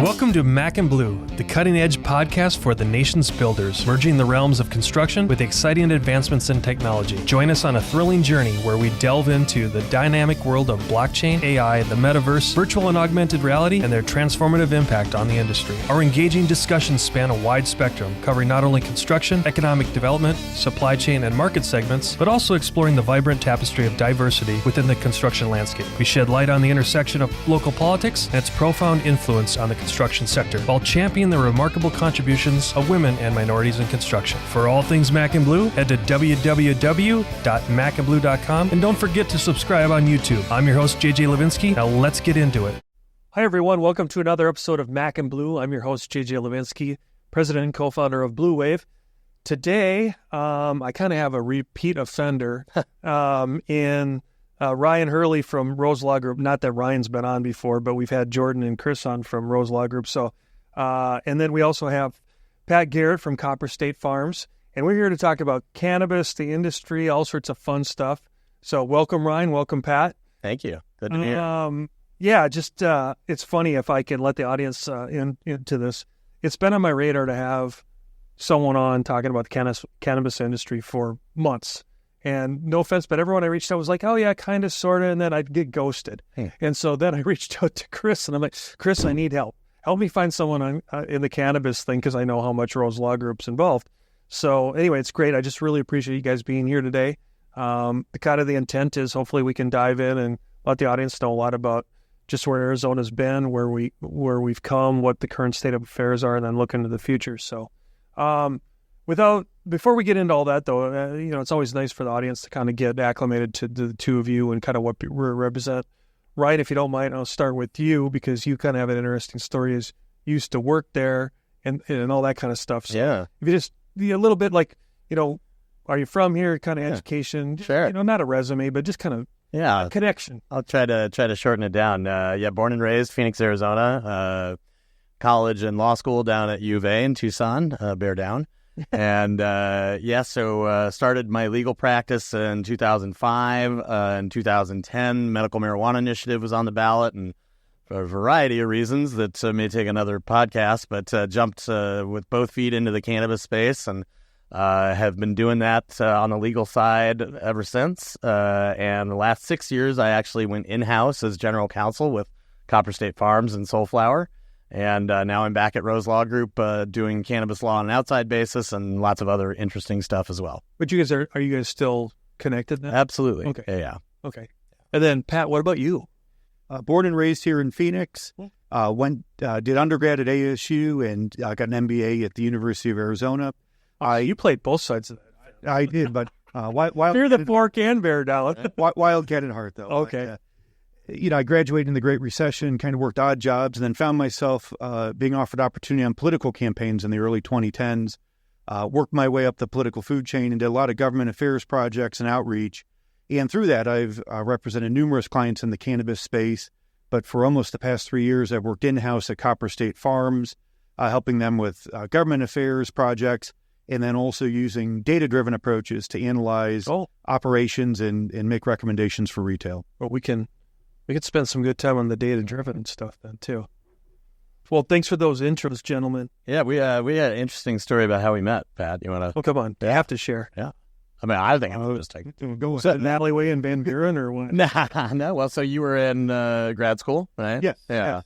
Welcome to Mac and Blue, the cutting-edge podcast for the nation's builders, merging the realms of construction with exciting advancements in technology. Join us on a thrilling journey where we delve into the dynamic world of blockchain, AI, the metaverse, virtual and augmented reality, and their transformative impact on the industry. Our engaging discussions span a wide spectrum, covering not only construction, economic development, supply chain, and market segments, but also exploring the vibrant tapestry of diversity within the construction landscape. We shed light on the intersection of local politics and its profound influence on the construction sector, while championing the remarkable contributions of women and minorities in construction. For all things Mac and Blue, head to www.macandblue.com, and don't forget to subscribe on YouTube. I'm your host, JJ Levinsky. Now let's get into it. Hi everyone, welcome to another episode of Mac and Blue. I'm your host, JJ Levinsky, president and co-founder of Blue Wave. Today, I kind of have a repeat offender in Ryan Hurley from Rose Law Group. Not that Ryan's been on before, but we've had Jordan and Chris on from Rose Law Group. So, and then we also have Pat Garrett from Copperstate Farms, and we're here to talk about cannabis, the industry, all sorts of fun stuff. So, welcome Ryan, welcome Pat. Thank you. Good to be here. Yeah, just it's funny if I can let the audience into this. It's been on my radar to have someone on talking about the cannabis industry for months. And no offense, but everyone I reached out was like, oh yeah, kind of, sort of, and then I'd get ghosted. And so then I reached out to Chris, and I'm like, Chris, I need help. Help me find someone in the cannabis thing, because I know how much Rose Law Group's involved. So anyway, it's great. I just really appreciate you guys being here today. The intent is hopefully we can dive in and let the audience know a lot about just where Arizona's been, where we've come, what the current state of affairs are, and then look into the future. So before we get into all that, though, it's always nice for the audience to kind of get acclimated to the two of you and kind of what we represent. Ryan, if you don't mind, I'll start with you, because you kind of have an interesting story. As you used to work there and all that kind of stuff. So yeah. If you just be a little bit like, are you from here? Kind of education. Sure. Not a resume, but just kind of a connection. I'll try to shorten it down. Born and raised Phoenix, Arizona. College and law school down at U of A in Tucson, bear down. And so started my legal practice in 2005. In 2010, medical marijuana initiative was on the ballot, and for a variety of reasons that may take another podcast, but jumped with both feet into the cannabis space, and have been doing that on the legal side ever since. And the last 6 years, I actually went in-house as general counsel with Copperstate Farms and Soulflower. And now I'm back at Rose Law Group doing cannabis law on an outside basis and lots of other interesting stuff as well. But you guys are you guys still connected now? Absolutely. Okay. Yeah. Okay. And then Pat, what about you? Born and raised here in Phoenix. Did undergrad at ASU and got an MBA at the University of Arizona. You played both sides of that. I did, but wild. You're the pork and bear down. Wildcat at heart, though. Okay. But, I graduated in the Great Recession, kind of worked odd jobs, and then found myself being offered opportunity on political campaigns in the early 2010s. Worked my way up the political food chain and did a lot of government affairs projects and outreach. And through that, I've represented numerous clients in the cannabis space. But for almost the past 3 years, I've worked in-house at Copperstate Farms, helping them with government affairs projects, and then also using data-driven approaches to analyze operations and make recommendations for retail. Well, we could spend some good time on the data-driven stuff then, too. Well, thanks for those intros, gentlemen. Yeah, we had an interesting story about how we met, Pat. You want to? Oh, come on. You have to share. Yeah. I think I'm interesting. Go with that. Alleyway in Van Buren or what? No. Well, so you were in grad school, right? Yes. Yeah.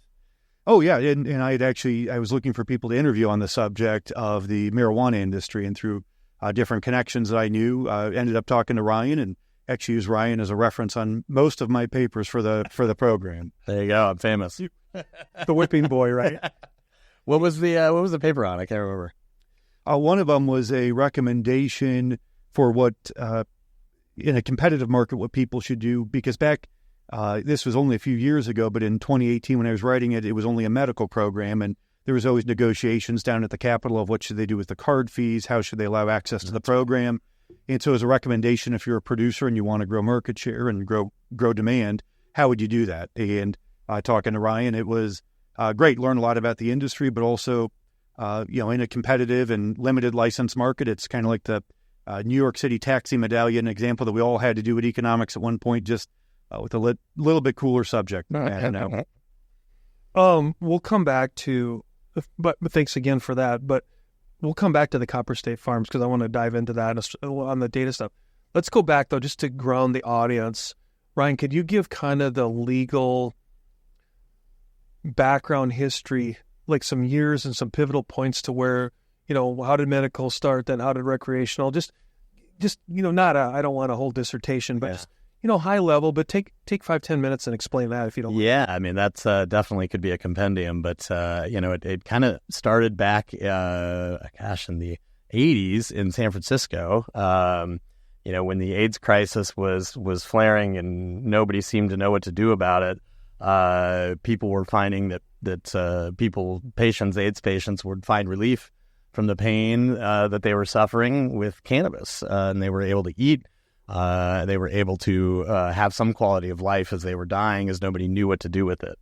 Oh, yeah. And I was looking for people to interview on the subject of the marijuana industry, and through different connections that I knew, ended up talking to Ryan, and actually use Ryan as a reference on most of my papers for the program. There you go. I'm famous. The whipping boy, right? What was the paper on? I can't remember. One of them was a recommendation for what in a competitive market what people should do, because back this was only a few years ago, but in 2018 when I was writing it, it was only a medical program, and there was always negotiations down at the Capitol of what should they do with the card fees, how should they allow access to the program. And so as a recommendation, if you're a producer and you want to grow market share and grow demand, how would you do that? And talking to Ryan, it was great. Learn a lot about the industry, but also, in a competitive and limited license market, it's kind of like the New York City taxi medallion example that we all had to do with economics at one point, just with a little bit cooler subject. We'll come back to, but thanks again for that. But we'll come back to the Copperstate farms because I want to dive into that on the data stuff. Let's go back though, just to ground the audience. Ryan, could you give kind of the legal background history, like some years and some pivotal points to where, how did medical start, then how did recreational? Just not I don't want a whole dissertation, but just, high level, but take 5-10 minutes and explain that if you don't mind. Yeah, I mean, that's definitely could be a compendium, but, it kind of started back, in the 80s in San Francisco, when the AIDS crisis was flaring and nobody seemed to know what to do about it. People were finding that AIDS patients would find relief from the pain that they were suffering with cannabis, and they were able to eat. They were able to have some quality of life as they were dying, as nobody knew what to do with it.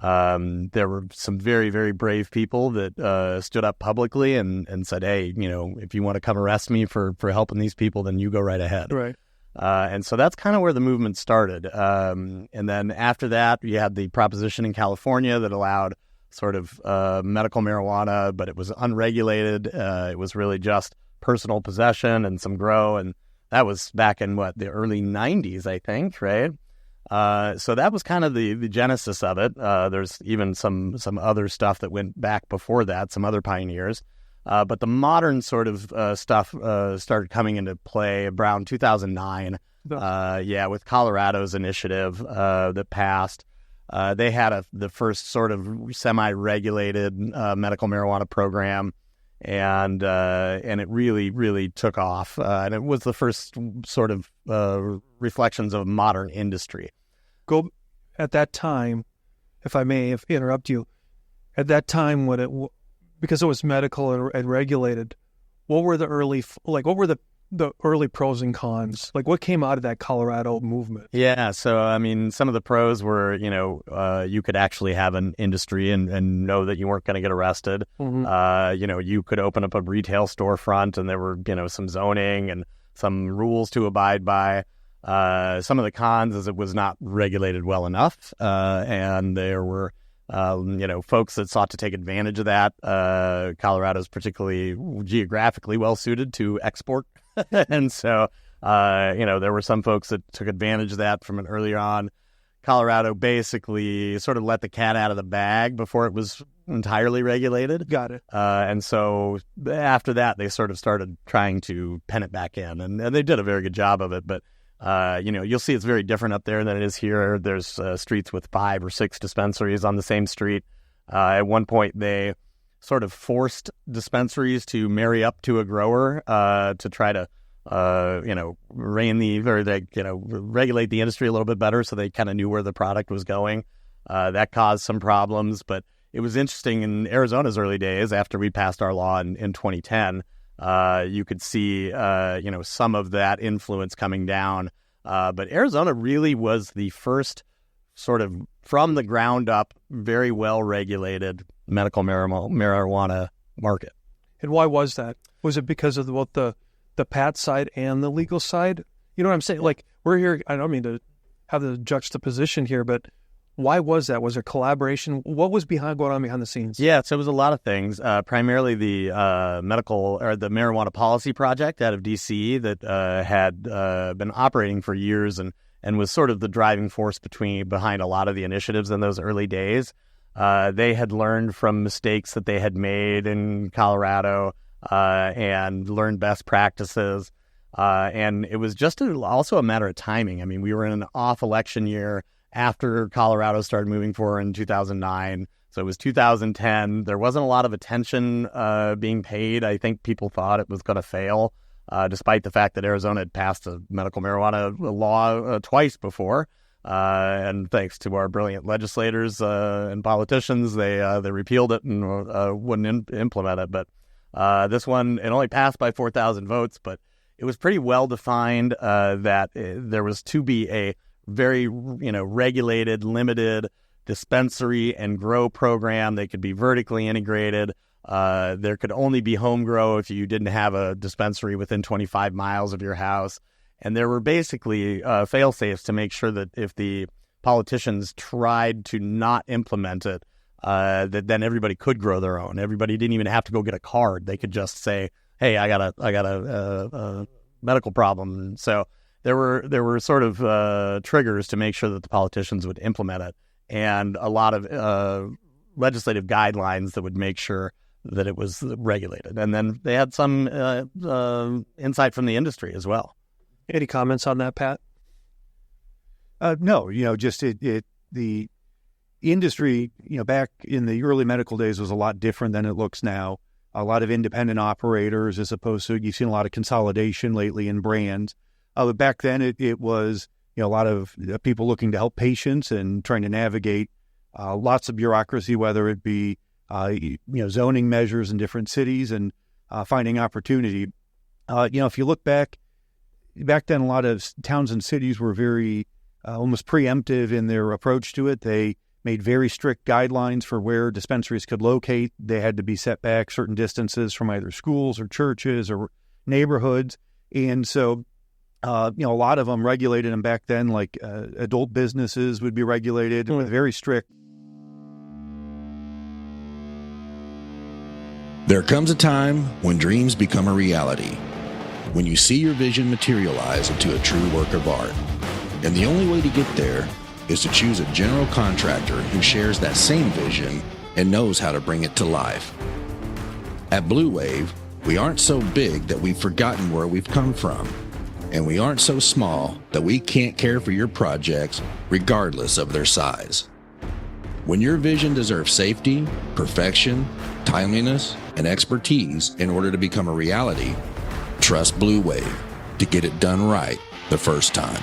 There were some very, very brave people that stood up publicly and said, hey, if you want to come arrest me for helping these people, then you go right ahead. Right. And so that's kind of where the movement started. And then after that, you had the proposition in California that allowed sort of medical marijuana, but it was unregulated. It was really just personal possession and some grow. And that was back in the early 90s, I think, right? So that was kind of the genesis of it. There's even some other stuff that went back before that, some other pioneers. But the modern sort of stuff started coming into play around 2009. With Colorado's initiative that passed. They had the first sort of semi-regulated medical marijuana program, and it really, really took off. And it was the first sort of reflections of modern industry. Go at that time, if I may interrupt you, at that time because it was medical and regulated, what were the early early pros and cons? Like what came out of that Colorado movement? Yeah, so I mean, some of the pros were, you could actually have an industry and know that you weren't going to get arrested. Mm-hmm. You could open up a retail storefront, and there were, some zoning and some rules to abide by. Some of the cons is it was not regulated well enough, and there were, folks that sought to take advantage of that. Colorado's particularly geographically well suited to export. And so, there were some folks that took advantage of that from an earlier on. Colorado basically sort of let the cat out of the bag before it was entirely regulated. Got it. And so after that, they sort of started trying to pen it back in. And they did a very good job of it. But, you'll see it's very different up there than it is here. There's streets with 5 or 6 dispensaries on the same street. At one point, they sort of forced dispensaries to marry up to a grower to try to, regulate the industry a little bit better, so they kind of knew where the product was going. That caused some problems, but it was interesting in Arizona's early days after we passed our law in 2010. You could see, some of that influence coming down. But Arizona really was the first sort of from the ground up, very well regulated medical marijuana market. And why was that? Was it because of both the pat side and the legal side? You know what I'm saying? Like, we're here, I don't mean to have the juxtaposition here, but why was that? Was there collaboration? What was going on behind the scenes? Yeah, so it was a lot of things. Primarily the the Marijuana Policy Project out of D.C. that had been operating for years and was sort of the driving force behind a lot of the initiatives in those early days. They had learned from mistakes that they had made in Colorado and learned best practices. And it was just also a matter of timing. I mean, we were in an off-election year after Colorado started moving forward in 2009. So it was 2010. There wasn't a lot of attention being paid. I think people thought it was going to fail, despite the fact that Arizona had passed a medical marijuana law twice before. And thanks to our brilliant legislators and politicians, they repealed it and wouldn't implement it. But this one, it only passed by 4,000 votes, but it was pretty well defined that there was to be a very, regulated, limited dispensary and grow program. They could be vertically integrated. There could only be home grow if you didn't have a dispensary within 25 miles of your house. And there were basically fail-safes to make sure that if the politicians tried to not implement it, that then everybody could grow their own. Everybody didn't even have to go get a card. They could just say, "Hey, I got a medical problem." And so there were sort of triggers to make sure that the politicians would implement it, and a lot of legislative guidelines that would make sure that it was regulated. And then they had some insight from the industry as well. Any comments on that, Pat? No, just the industry, back in the early medical days was a lot different than it looks now. A lot of independent operators as opposed to, you've seen a lot of consolidation lately in brands. But back then it was, a lot of people looking to help patients and trying to navigate lots of bureaucracy, whether it be, zoning measures in different cities and finding opportunity. If you look back then, a lot of towns and cities were very almost preemptive in their approach to it. They made very strict guidelines for where dispensaries could locate. They had to be set back certain distances from either schools or churches or neighborhoods. And so, a lot of them regulated them back then, like adult businesses would be regulated with very strict. There comes a time when dreams become a reality, when you see your vision materialize into a true work of art. And the only way to get there is to choose a general contractor who shares that same vision and knows how to bring it to life. At Blue Wave, we aren't so big that we've forgotten where we've come from, and we aren't so small that we can't care for your projects regardless of their size. When your vision deserves safety, perfection, timeliness, and expertise in order to become a reality, trust Blue Wave to get it done right the first time.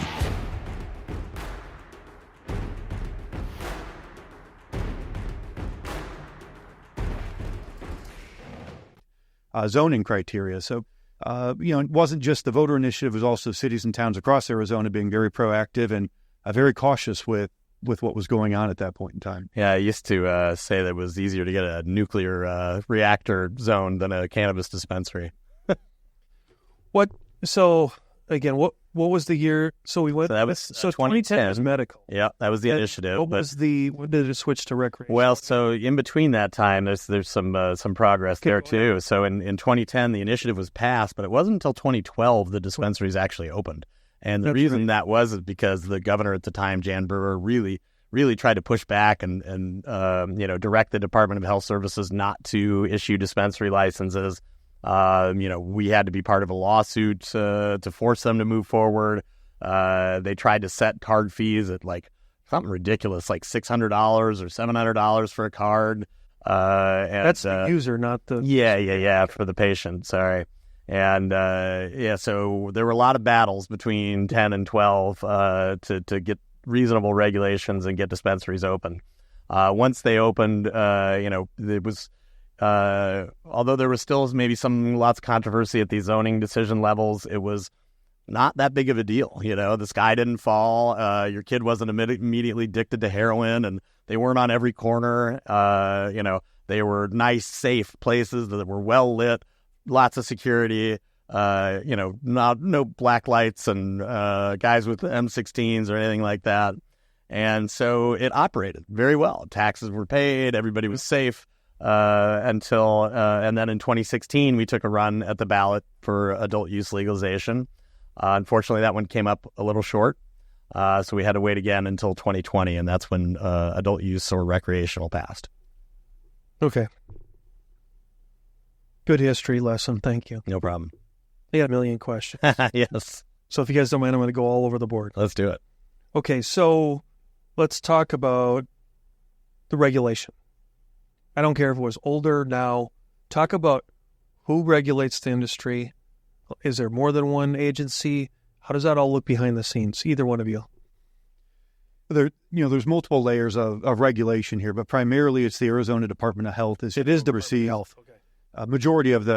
Zoning criteria. So, it wasn't just the voter initiative, it was also cities and towns across Arizona being very proactive and very cautious with what was going on at that point in time. Yeah, I used to say that it was easier to get a nuclear reactor zone than a cannabis dispensary. What was the year? So we went. So that was 2010 was medical. Yeah, that was the initiative. When did it switch to recreation? Well, so in between that time, there's some progress there too. So in 2010, the initiative was passed, but it wasn't until 2012 the dispensaries actually opened. And the reason that was is because the governor at the time, Jan Brewer, really tried to push back and direct the Department of Health Services not to issue dispensary licenses. We had to be part of a lawsuit to force them to move forward. They tried to set card fees at like something ridiculous, like $600 or $700 for a card. And that's the user, not the... Yeah, for the patient, sorry. And, so there were a lot of battles between 10 and 12 to get reasonable regulations and get dispensaries open. Once they opened, it was... although there was still maybe lots of controversy at these zoning decision levels, it was not that big of a deal. The sky didn't fall. Your kid wasn't immediately addicted to heroin, and they weren't on every corner. They were nice, safe places that were well lit, lots of security. No black lights and guys with M16s or anything like that. And so it operated very well. Taxes were paid. Everybody was safe. Until and then in 2016 we took a run at the ballot for adult use legalization. Unfortunately, that one came up a little short, so we had to wait again until 2020, and that's when adult use or recreational passed. Okay. Good history lesson. Thank you. No problem. I got a million questions. Yes. So if you guys don't mind, I'm going to go all over the board. Let's do it. Okay, so let's talk about the regulation. I don't care if it was older now. Talk about who regulates the industry. Is there more than one agency? How does that all look behind the scenes? Either one of you. There's multiple layers of regulation here, but primarily it's the Arizona Department of Health. It is to oversee health. Okay. A majority of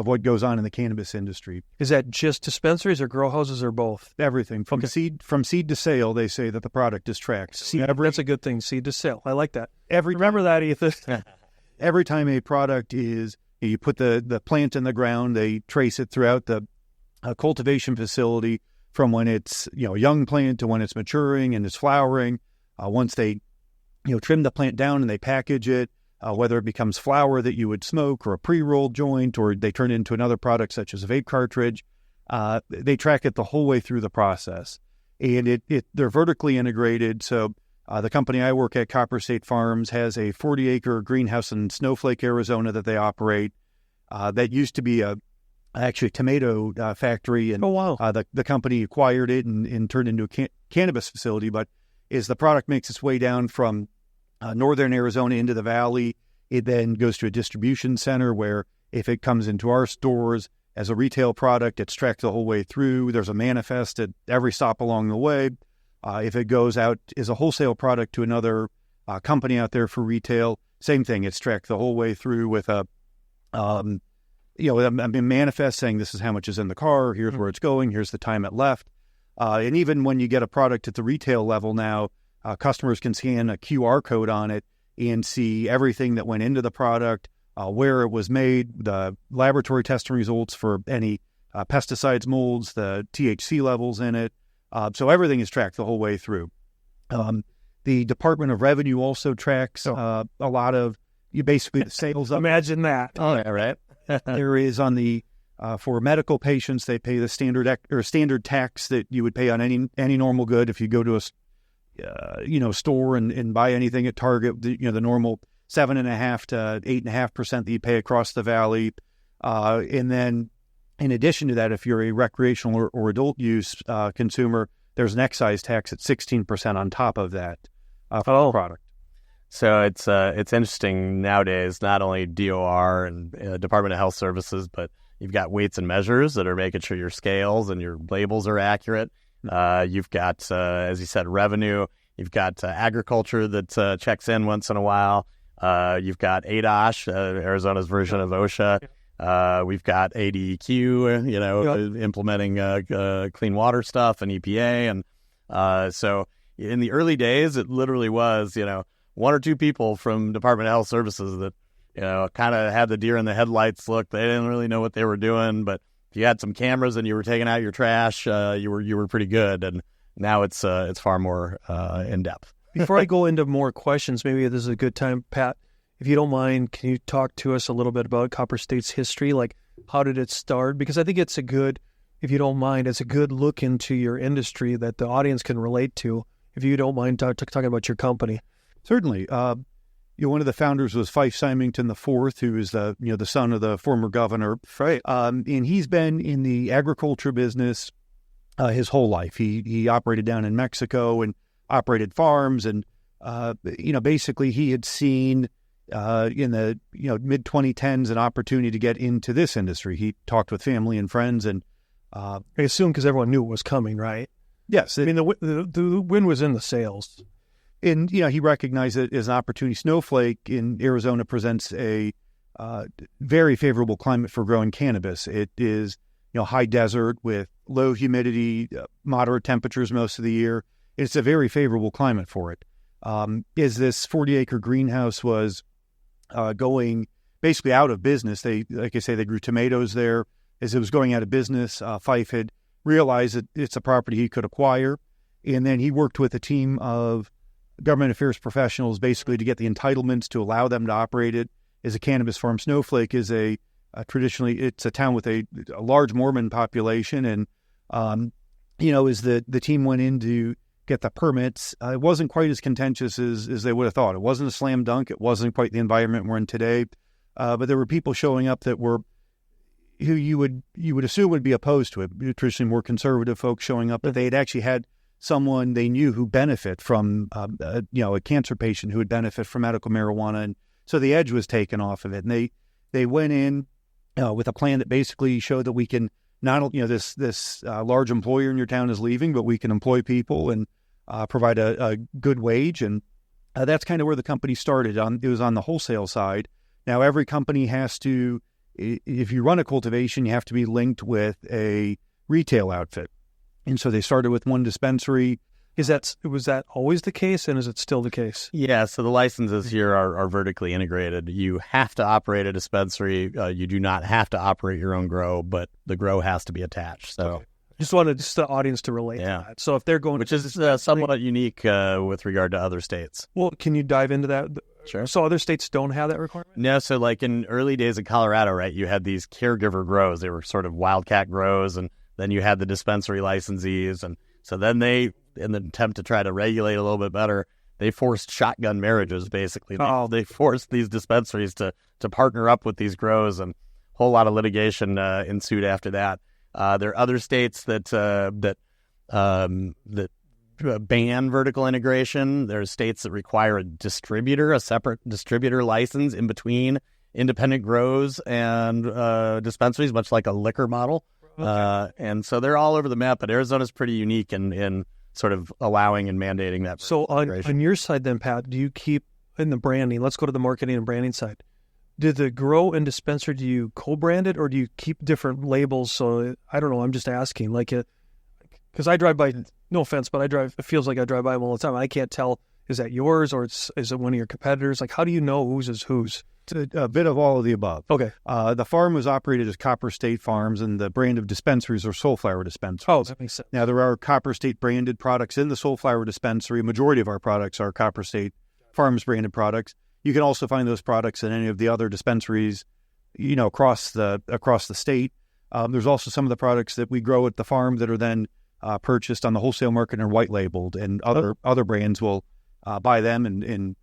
what goes on in the cannabis industry. Is that just dispensaries or grow houses or both? Everything from seed to sale. They say that the product is tracked. That's a good thing. Seed to sale. I like that. Remember that, Ethan. Every time a product is, you put the plant in the ground, they trace it throughout the cultivation facility from when it's a young plant to when it's maturing and it's flowering. Once they trim the plant down and they package it, whether it becomes flower that you would smoke or a pre-rolled joint, or they turn it into another product such as a vape cartridge. They track it the whole way through the process. And they're vertically integrated. So the company I work at, Copperstate Farms, has a 40-acre greenhouse in Snowflake, Arizona that they operate. That used to be actually a tomato factory. And oh, wow. The company acquired it and turned into a cannabis facility. But as the product makes its way down from northern Arizona into the valley, it then goes to a distribution center where if it comes into our stores as a retail product, it's tracked the whole way through. There's a manifest at every stop along the way. If it goes out as a wholesale product to another company out there for retail, same thing. It's tracked the whole way through with a manifest saying this is how much is in the car, here's where it's going, here's the time it left. And even when you get a product at the retail level now, customers can scan a QR code on it and see everything that went into the product, where it was made, the laboratory testing results for any pesticides, molds, the THC levels in it. So everything is tracked the whole way through. The Department of Revenue also tracks a lot of basically the sales. Imagine that. Oh, yeah, right. There is on the for medical patients, they pay the standard tax that you would pay on any normal good. If you go to a store and buy anything at Target, the normal 7.5% to 8.5% that you pay across the valley, and then in addition to that, if you're a recreational or adult use consumer, there's an excise tax at 16% on top of that for the product. So it's interesting nowadays, not only DOR and Department of Health Services, but you've got weights and measures that are making sure your scales and your labels are accurate. You've got, as you said, revenue. You've got agriculture that checks in once in a while. You've got ADOSH, Arizona's version of OSHA. We've got ADEQ, implementing clean water stuff and EPA. And so in the early days, it literally was, one or two people from Department of Health Services that, kind of had the deer in the headlights look. They didn't really know what they were doing, but if you had some cameras and you were taking out your trash, you were pretty good. And now it's far more in depth. Before I go into more questions, maybe this is a good time, Pat, if you don't mind, can you talk to us a little bit about Copperstate's history? Like, how did it start? Because I think it's if you don't mind, it's a good look into your industry that the audience can relate to. If you don't mind talking about your company. Certainly. One of the founders was Fife Symington IV, who is the son of the former governor. Right. And he's been in the agriculture business his whole life. He operated down in Mexico and operated farms, and basically he had seen in the mid 2010s an opportunity to get into this industry. He talked with family and friends, and I assume because everyone knew it was coming, right? Yes. The wind was in the sails. And, he recognized it as an opportunity. Snowflake in Arizona presents a very favorable climate for growing cannabis. It is, high desert with low humidity, moderate temperatures most of the year. It's a very favorable climate for it. As this 40-acre greenhouse was going basically out of business, they grew tomatoes there. As it was going out of business, Fife had realized that it's a property he could acquire. And then he worked with a team of government affairs professionals basically to get the entitlements to allow them to operate it as a cannabis farm. Snowflake is traditionally, it's a town with a large Mormon population. And, as the team went in to get the permits, it wasn't quite as contentious as they would have thought. It wasn't a slam dunk. It wasn't quite the environment we're in today. But there were people showing up that were, who you would assume would be opposed to it. Traditionally more conservative folks showing up, but they had actually had someone they knew who benefit from, a cancer patient who would benefit from medical marijuana. And so the edge was taken off of it. And they went in with a plan that basically showed that we can not, this large employer in your town is leaving, but we can employ people and provide a good wage. And that's kind of where the company started. It was on the wholesale side. Now, every company has to, if you run a cultivation, you have to be linked with a retail outfit. And so they started with one dispensary. Was that always the case, and is it still the case? Yeah, so the licenses here are vertically integrated. You have to operate a dispensary. You do not have to operate your own grow, but the grow has to be attached. So Just wanted the audience to relate to that. So if they're going, which is somewhat unique with regard to other states. Well, can you dive into that? Sure. So other states don't have that requirement? No, so like in early days of Colorado, right, you had these caregiver grows. They were sort of wildcat grows, and then you had the dispensary licensees. And so then they, in the attempt to try to regulate a little bit better, they forced shotgun marriages, basically. They forced these dispensaries to partner up with these grows, and a whole lot of litigation ensued after that. There are other states that ban vertical integration. There's states that require a separate distributor license in between independent grows and dispensaries, much like a liquor model. Okay. And so they're all over the map, but Arizona's pretty unique in sort of allowing and mandating that. So on your side then, Pat, do you keep in the branding? Let's go to the marketing and branding side. Did the grow and dispenser, do you co-brand it, or do you keep different labels? So I don't know. I'm just asking, because I drive by. No offense, but it feels like I drive by them all the time. I can't tell, is that yours or is it one of your competitors? Like, how do you know whose is whose? It's a bit of all of the above. Okay. The farm was operated as Copperstate Farms, and the brand of dispensaries are Soulflower dispensaries. Oh, that makes sense. Now, there are Copperstate branded products in the Soulflower dispensary. Majority of our products are Copperstate Farms branded products. You can also find those products in any of the other dispensaries, across the state. There's also some of the products that we grow at the farm that are then purchased on the wholesale market and are white labeled, and other brands will buy them and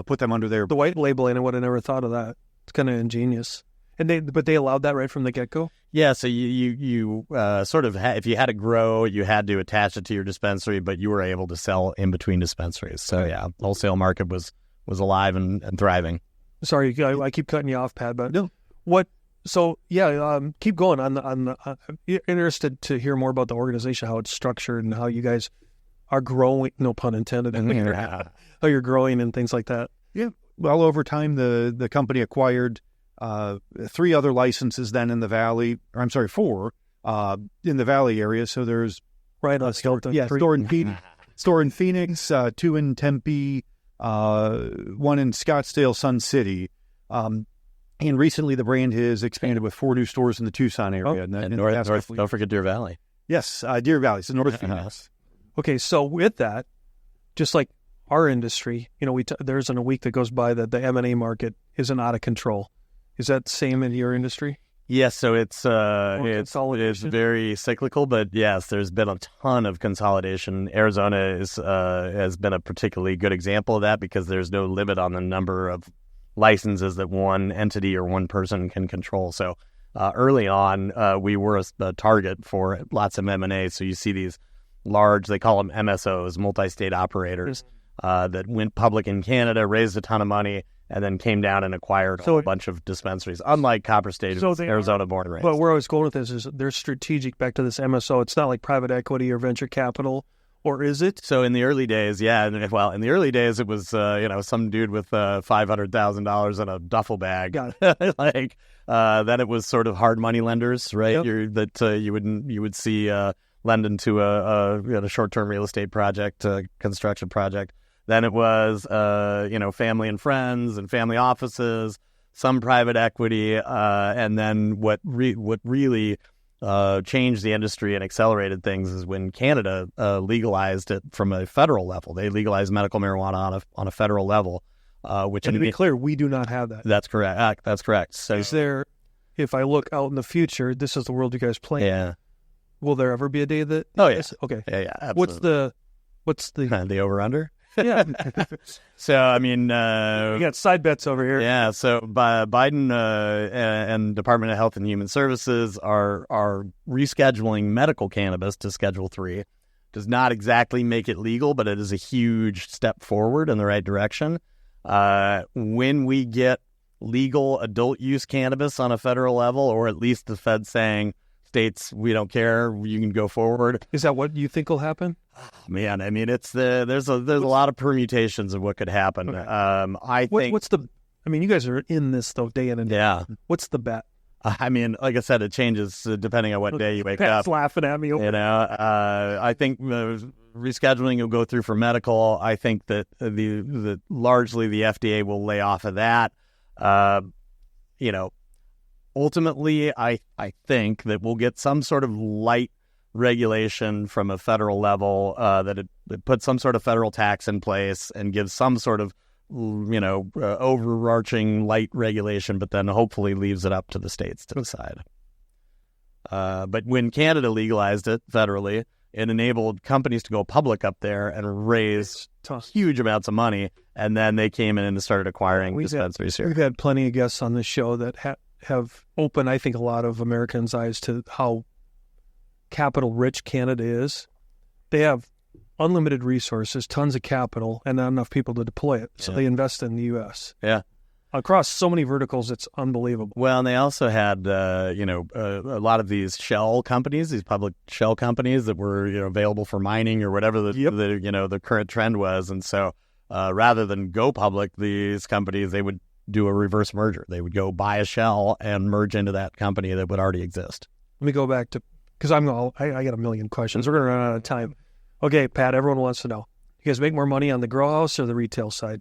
put them under their... The white labeling, I would have never thought of that. It's kind of ingenious. But they allowed that right from the get-go? Yeah, so you sort of, if you had to grow, you had to attach it to your dispensary, but you were able to sell in between dispensaries. So yeah, the wholesale market was alive and thriving. Sorry, I keep cutting you off, Pat, but no. What? So yeah, keep going on the. Interested to hear more about the organization, how it's structured, and how you guys are growing. No pun intended. How you're growing and things like that. Yeah. Well, over time, the company acquired 3 other licenses then in the Valley. Or I'm sorry, 4 in the Valley area. So there's Skeleton. Yeah, store in Phoenix, 2 in Tempe. 1 in Scottsdale, Sun City. And recently the brand has expanded with 4 new stores in the Tucson area. And north, don't forget Deer Valley. Yes, Deer Valley, so North Phoenix. Okay, so with that, just like our industry, there isn't a week that goes by that the M&A market isn't out of control. Is that the same in your industry? Yes, so it's very cyclical, but yes, there's been a ton of consolidation. Arizona has been a particularly good example of that because there's no limit on the number of licenses that one entity or one person can control. So early on, we were a target for lots of M&A. So you see these large, they call them MSOs, multi-state operators, that went public in Canada, raised a ton of money, and then came down and acquired a bunch of dispensaries, unlike Copperstate, Arizona born and raised. But where I was going with this is they're strategic back to this MSO. It's not like private equity or venture capital, or is it? So in the early days, yeah. Well, in the early days, it was some dude with $500,000 in a duffel bag. Got it. Then it was sort of hard money lenders, right? Yep. You would see lend into a short-term real estate project, construction project. Then it was, family and friends and family offices, some private equity, and then what really changed the industry and accelerated things is when Canada legalized it from a federal level. They legalized medical marijuana on a federal level. Which, and to be clear, we do not have that. That's correct. That's correct. So, is there? If I look out in the future, this is the world you guys play. Yeah. Will there ever be a day that? Oh yeah. Okay. Yeah. Absolutely. What's the the over/under? Yeah. So, I mean... we got side bets over here. Yeah, so Biden and Department of Health and Human Services are rescheduling medical cannabis to Schedule 3. Does not exactly make it legal, but it is a huge step forward in the right direction. When we get legal adult use cannabis on a federal level, or at least the Fed saying, states, we don't care, you can go forward. Is that what you think will happen? Man, I mean, there's a lot of permutations of what could happen. Okay. You guys are in this though, day in and day out. What's the bet? I mean, like I said, it changes depending on what day you wake Pat's up. Laughing at me. I think rescheduling will go through for medical. I think that largely the FDA will lay off of that. Ultimately, I think that we'll get some sort of light regulation from a federal level that it puts some sort of federal tax in place and gives some sort of overarching light regulation, but then hopefully leaves it up to the states to decide. But when Canada legalized it federally, it enabled companies to go public up there and raise huge amounts of money, and then they came in and started acquiring dispensaries here. We've had plenty of guests on this show that have opened, I think, a lot of Americans' eyes to how capital-rich Canada is. They have unlimited resources, tons of capital, and not enough people to deploy it. So they invest in the U.S. Yeah. Across so many verticals, it's unbelievable. Well, and they also had, a lot of these shell companies, these public shell companies that were, available for mining or whatever the current trend was. And so rather than go public, these companies, they would do a reverse merger. They would go buy a shell and merge into that company that would already exist. Let me go back to, because I got a million questions. We're going to run out of time. Okay, Pat, everyone wants to know. You guys make more money on the grow house or the retail side?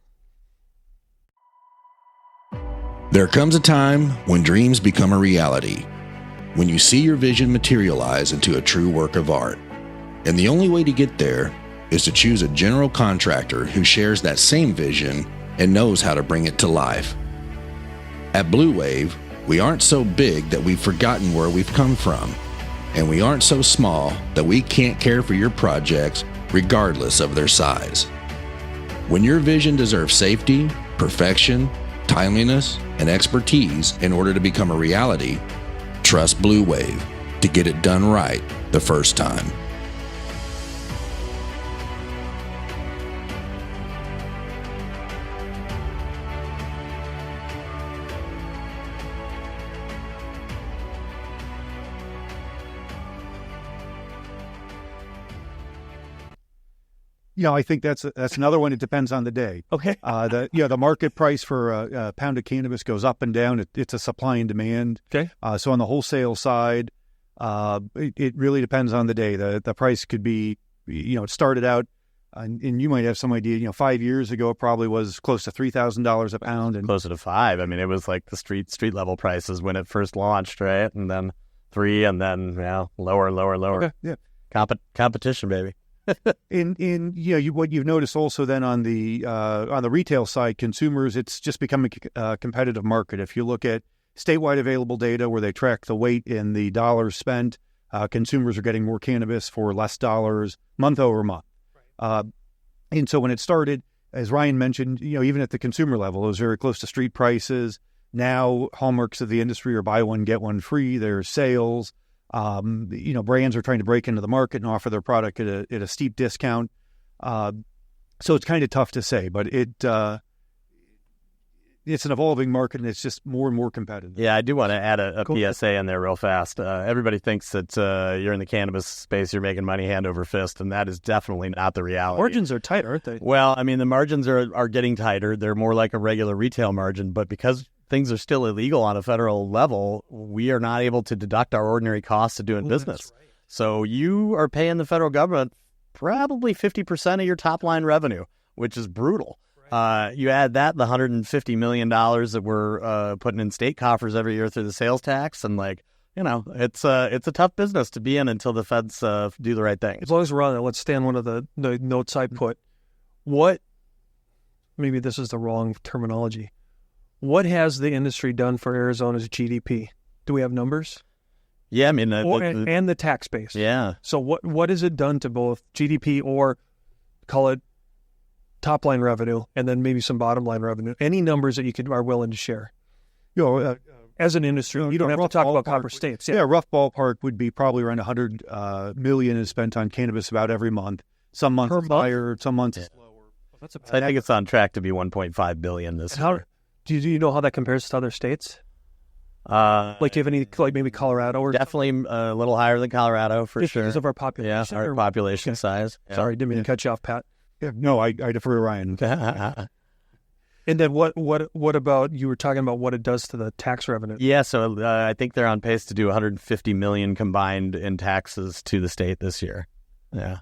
There comes a time when dreams become a reality, when you see your vision materialize into a true work of art. And the only way to get there is to choose a general contractor who shares that same vision and knows how to bring it to life. At Blue Wave, we aren't so big that we've forgotten where we've come from, and we aren't so small that we can't care for your projects regardless of their size. When your vision deserves safety, perfection, timeliness, and expertise in order to become a reality, trust Blue Wave to get it done right the first time. I think that's another one. It depends on the day. Okay. The market price for a pound of cannabis goes up and down. It's a supply and demand. Okay. So on the wholesale side, it really depends on the day. The price could be, it started out, and you might have some idea. 5 years ago, it probably was close to $3,000 a pound, and closer to $5. I mean, it was like the street level prices when it first launched, right? And then $3, and then lower. Okay. Yeah. Competition, baby. What you've noticed also then on the retail side, consumers, it's just becoming a competitive market. If you look at statewide available data where they track the weight in the dollars spent, consumers are getting more cannabis for less dollars month over month. Right. And so when it started, as Ryan mentioned, even at the consumer level, it was very close to street prices. Now hallmarks of the industry are buy one, get one free. There's sales. Brands are trying to break into the market and offer their product at a steep discount. So it's kind of tough to say, but it's an evolving market, and it's just more and more competitive. Yeah, I do want to add a PSA in there real fast. Everybody thinks that you're in the cannabis space, you're making money hand over fist, and that is definitely not the reality. Margins are tight, aren't they? Well, I mean, the margins are getting tighter. They're more like a regular retail margin, but because things are still illegal on a federal level, we are not able to deduct our ordinary costs of doing business. Right. So you are paying the federal government probably 50% of your top line revenue, which is brutal. Right. You add that, the $150 million that we're putting in state coffers every year through the sales tax, and it's a tough business to be in until the feds do the right thing. As long as we're on it, let's stay on one of the notes I put. Maybe this is the wrong terminology. What has the industry done for Arizona's GDP? Do we have numbers? Yeah, I mean... and the tax base. Yeah. So what has it done to both GDP, or call it top-line revenue, and then maybe some bottom-line revenue? Any numbers that you are willing to share? As an industry, you don't have to talk about Copperstate. Yeah, rough ballpark would be probably around $100 million is spent on cannabis about every month. Some months it's higher, some months it's lower. I think it's on track to be $1.5 billion this year. Do you know how that compares to other states? Do you have any, maybe Colorado? Or definitely a little higher than Colorado, for sure. Because of our population? Yeah, our population size. Yeah. Sorry, didn't mean to cut you off, Pat. Yeah, no, I defer to Ryan. And then what about, you were talking about what it does to the tax revenue? Yeah, so I think they're on pace to do $150 million combined in taxes to the state this year. Yeah.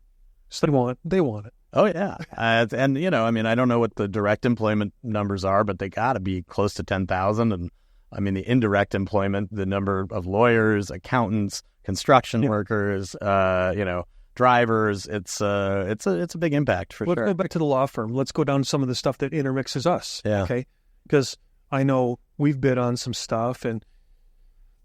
So they want it. Oh, yeah. And, I don't know what the direct employment numbers are, but they got to be close to 10,000. And I mean, the indirect employment, the number of lawyers, accountants, construction workers, drivers. It's a big impact for Let's sure. go back to the law firm. Let's go down to some of the stuff that intermixes us. Yeah. Okay. Because I know we've bid on some stuff, and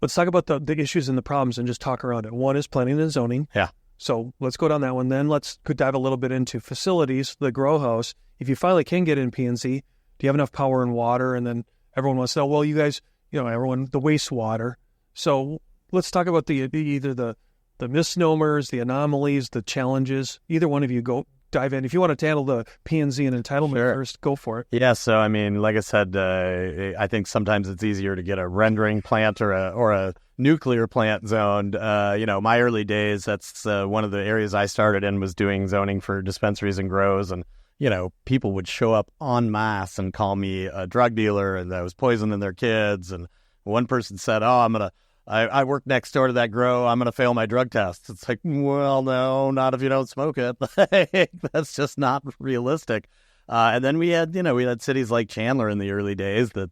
let's talk about the issues and the problems and just talk around it. One is planning and zoning. Yeah. So let's go down that one. Then could dive a little bit into facilities, the grow house. If you finally can get in P&Z, do you have enough power and water? And then everyone wants to know, well, you guys, the wastewater. So let's talk about either the misnomers, the anomalies, the challenges. Either one of you go dive in. If you want to handle the P&Z and entitlement first, go for it. Yeah, so I mean, like I said, I think sometimes it's easier to get a rendering plant or a nuclear plant zoned. My early days, that's one of the areas I started in, was doing zoning for dispensaries and grows, and people would show up en masse and call me a drug dealer and I was poisoning their kids. And one person said, "Oh, I work next door to that grow. I'm going to fail my drug tests." It's like, well, no, not if you don't smoke it. That's just not realistic. And then we had cities like Chandler in the early days that,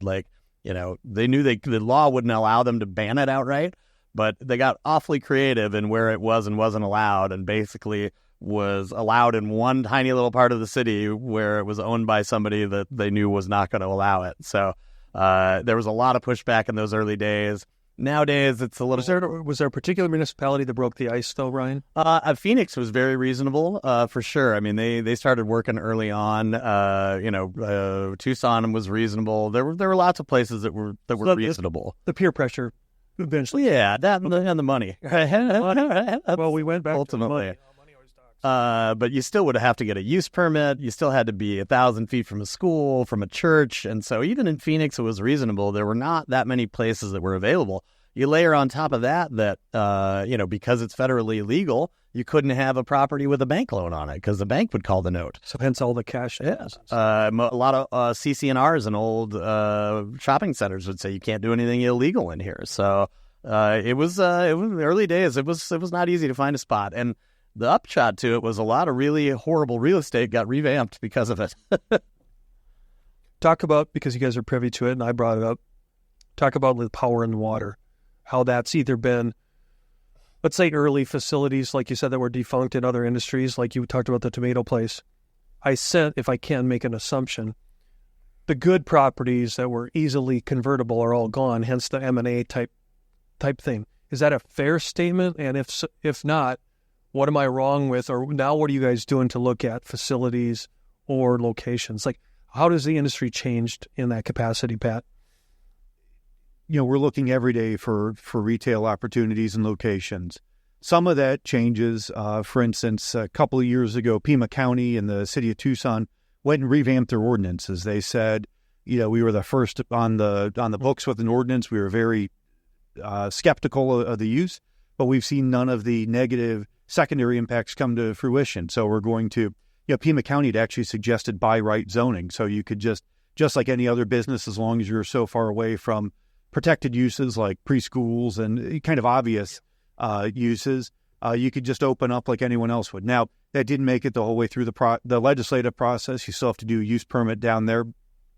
they knew the law wouldn't allow them to ban it outright, but they got awfully creative in where it was and wasn't allowed, and basically was allowed in one tiny little part of the city where it was owned by somebody that they knew was not going to allow it. So there was a lot of pushback in those early days. Nowadays, it's a little... Was there a particular municipality that broke the ice, though, Ryan? Phoenix was very reasonable, for sure. I mean, they started working early on. Tucson was reasonable. There were lots of places that were reasonable. The peer pressure, eventually. Yeah, that and the money. Well, we went back ultimately. to the money. But you still would have to get a use permit. You still had to be 1,000 feet from a school, from a church. And so even in Phoenix, it was reasonable. There were not that many places that were available. You layer on top of that, because it's federally legal, you couldn't have a property with a bank loan on it because the bank would call the note. So hence all the cash. Yeah. A lot of CC&Rs and old shopping centers would say you can't do anything illegal in here. So it was early days. It was not easy to find a spot. And the upshot to it was a lot of really horrible real estate got revamped because of it. Talk about, because you guys are privy to it and I brought it up, talk about the power and water, how that's either been, let's say, early facilities, like you said, that were defunct in other industries, like you talked about the tomato place. I said, if I can make an assumption, the good properties that were easily convertible are all gone, hence the M&A type thing. Is that a fair statement? And if not, what am I wrong with? Or now what are you guys doing to look at facilities or locations? Like, how does the industry changed in that capacity, Pat? We're looking every day for retail opportunities and locations. Some of that changes. For instance, a couple of years ago, Pima County and the city of Tucson went and revamped their ordinances. They said, we were the first on the books with an ordinance. We were very skeptical of the use, but we've seen none of the negative secondary impacts come to fruition. So we're going to, Pima County had actually suggested by right zoning. So you could just like any other business, as long as you're so far away from protected uses like preschools and kind of obvious uses, you could just open up like anyone else would. Now, that didn't make it the whole way through the legislative process. You still have to do a use permit down there.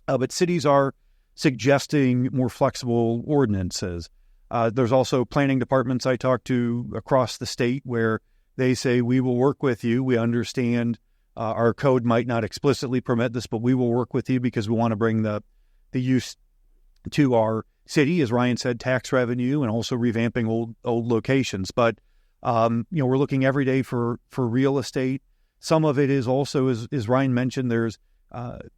But cities are suggesting more flexible ordinances. There's also planning departments I talk to across the state where they say, we will work with you. We understand our code might not explicitly permit this, but we will work with you because we want to bring the use to our city, as Ryan said, tax revenue, and also revamping old locations. But, we're looking every day for real estate. Some of it is also, as Ryan mentioned, there's,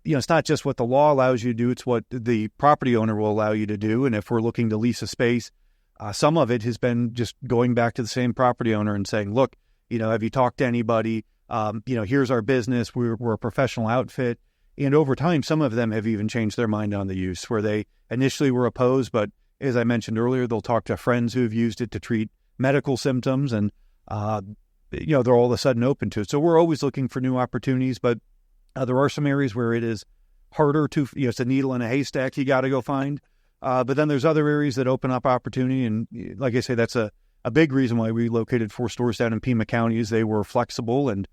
it's not just what the law allows you to do, it's what the property owner will allow you to do. And if we're looking to lease a space, some of it has been just going back to the same property owner and saying, look, have you talked to anybody? Here's our business. We're a professional outfit. And over time, some of them have even changed their mind on the use, where they initially were opposed. But as I mentioned earlier, they'll talk to friends who have used it to treat medical symptoms. And, they're all of a sudden open to it. So we're always looking for new opportunities. But there are some areas where it is harder to, it's a needle in a haystack you got to go find. But then there's other areas that open up opportunity. And like I say, that's a big reason why we located 4 stores down in Pima County, is they were flexible and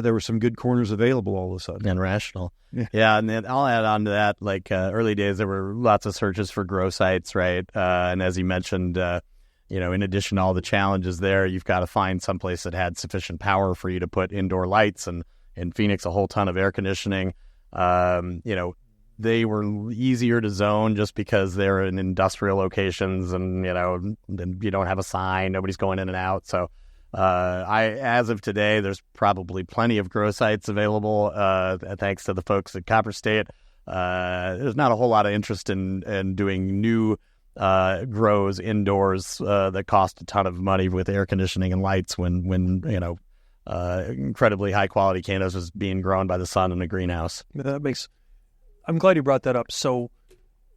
there were some good corners available all of a sudden. And rational. Yeah, and then I'll add on to that, like early days, there were lots of searches for grow sites, right? And as you mentioned, in addition to all the challenges there, you've got to find someplace that had sufficient power for you to put indoor lights, and in Phoenix, a whole ton of air conditioning. They were easier to zone just because they're in industrial locations, and you don't have a sign, nobody's going in and out. So as of today, there's probably plenty of grow sites available, thanks to the folks at Copperstate. There's not a whole lot of interest in doing new grows indoors that cost a ton of money with air conditioning and lights when incredibly high quality cannabis is being grown by the sun in a greenhouse. I'm glad you brought that up. So,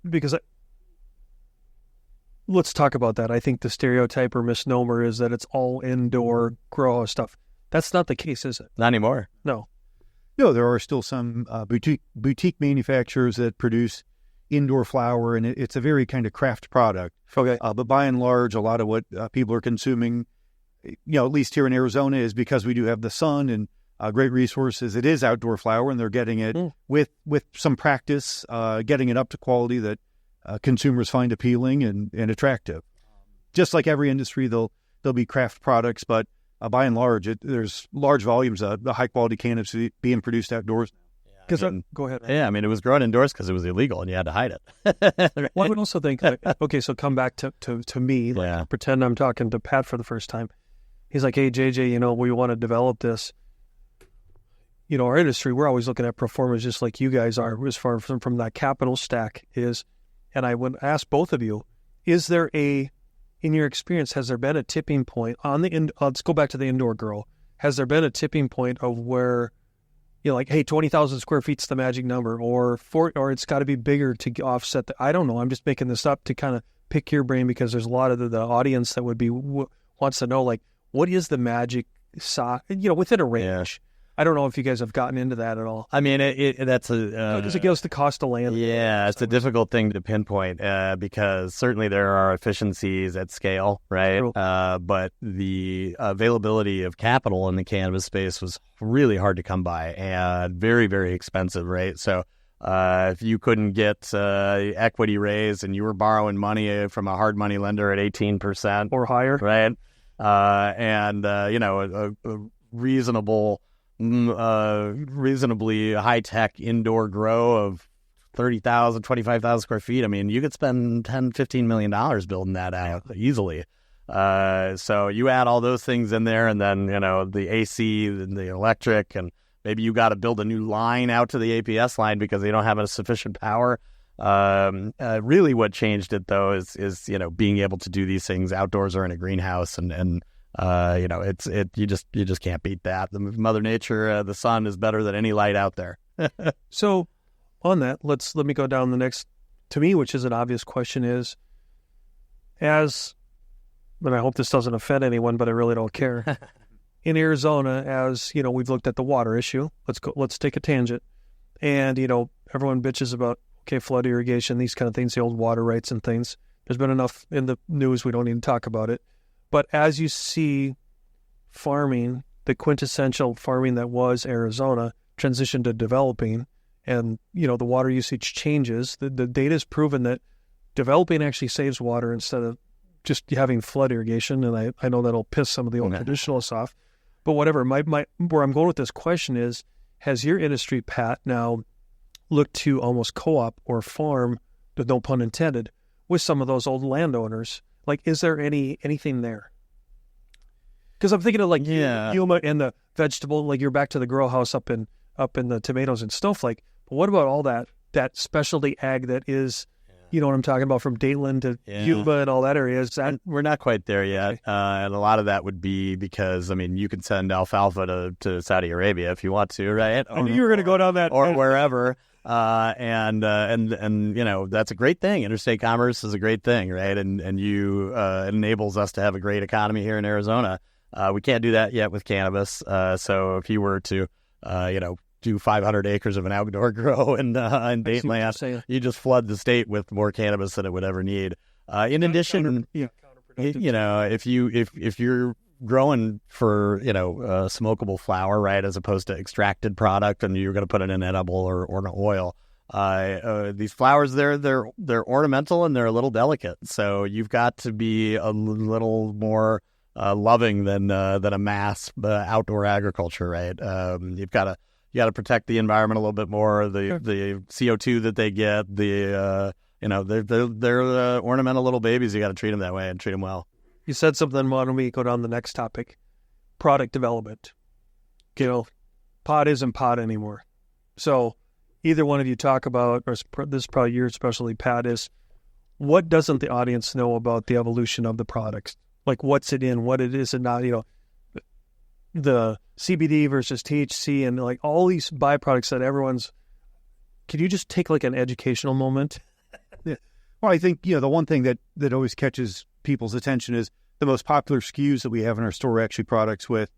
because let's talk about that. I think the stereotype or misnomer is that it's all indoor grow house stuff. That's not the case, is it? Not anymore. No, there are still some boutique manufacturers that produce indoor flower, and it's a very kind of craft product. Okay. But by and large, a lot of what people are consuming, at least here in Arizona, is because we do have the sun and great resources. It is outdoor flower, and they're getting it with some practice, getting it up to quality that consumers find appealing and attractive. Just like every industry, there'll be craft products, but by and large, there's large volumes of high quality cannabis being produced outdoors. Go ahead. Yeah, it was grown indoors because it was illegal and you had to hide it. Right? Well, I would also think, okay, so come back to me, pretend I'm talking to Pat for the first time. He's like, hey, JJ, we want to develop this. Our industry, we're always looking at performance just like you guys are as far from that capital stack is. And I would ask both of you, is there in your experience, has there been a tipping point let's go back to the indoor grow. Has there been a tipping point of where like, hey, 20,000 square feet's the magic number, or it's got to be bigger to offset I don't know. I'm just making this up to kind of pick your brain, because there's a lot of the audience that would be wants to know, like, what is the magic size, within a range. Yeah. I don't know if you guys have gotten into that at all. I mean, that's because it goes to cost of land. Yeah, it's a difficult thing to pinpoint because certainly there are efficiencies at scale, right? True. But the availability of capital in the cannabis space was really hard to come by and very, very expensive, right? So if you couldn't get equity raise and you were borrowing money from a hard money lender at 18% or higher, right? A reasonably high-tech indoor grow of 30,000, 25,000 square feet. I mean, you could spend $10, $15 million building that out easily. So you add all those things in there, and then, the AC and the electric, and maybe you got to build a new line out to the APS line because they don't have sufficient power. Really what changed it, though, is being able to do these things outdoors or in a greenhouse, and you just can't beat that. The Mother Nature, the sun is better than any light out there. So on that, let me go down the next, to me, which is an obvious question, is and I hope this doesn't offend anyone, but I really don't care. In Arizona, as we've looked at the water issue. Let's take a tangent. And, everyone bitches about, flood irrigation, these kind of things, the old water rights and things. There's been enough in the news, we don't need to talk about it. But as you see farming, the quintessential farming that was Arizona, transition to developing, and, the water usage changes, the data has proven that developing actually saves water instead of just having flood irrigation. And I know that'll piss some of the old traditionalists off. But whatever, where I'm going with this question is, has your industry, Pat, now looked to almost co-op or farm, no pun intended, with some of those old landowners? Like, is there anything there? Because I'm thinking of Yuma and the vegetable, like you're back to the grow house up in the tomatoes and snowflake. But what about all that specialty ag that is, you know what I'm talking about, from Dayton to Yuma and all that area? We're not quite there yet. And a lot of that would be because, you can send alfalfa to Saudi Arabia if you want to, right? I knew you were going to go down that. Or wherever. And that's a great thing. Interstate commerce is a great thing, right? And it enables us to have a great economy here in Arizona. We can't do that yet with cannabis. So if you were to, do 500 acres of an outdoor grow in Dayton land, you just flood the state with more cannabis than it would ever need. In addition, if you're growing for, smokable flower, right, as opposed to extracted product, and you're going to put it in edible or an oil. These flowers, they're ornamental and they're a little delicate. So you've got to be a little more loving than a mass outdoor agriculture, right? You got to protect the environment a little bit more. The CO2 that they get, they're ornamental little babies. You got to treat them that way and treat them well. You said something. Why don't we go down the next topic? Product development. Pot isn't pot anymore. So either one of you talk about, or this is probably your specialty, Pat, is what doesn't the audience know about the evolution of the products? Like what's it in, what it is and not, the CBD versus THC and like all these byproducts that can you just take like an educational moment? Yeah. Well, I think, the one thing that always catches people's attention is the most popular SKUs that we have in our store are actually products with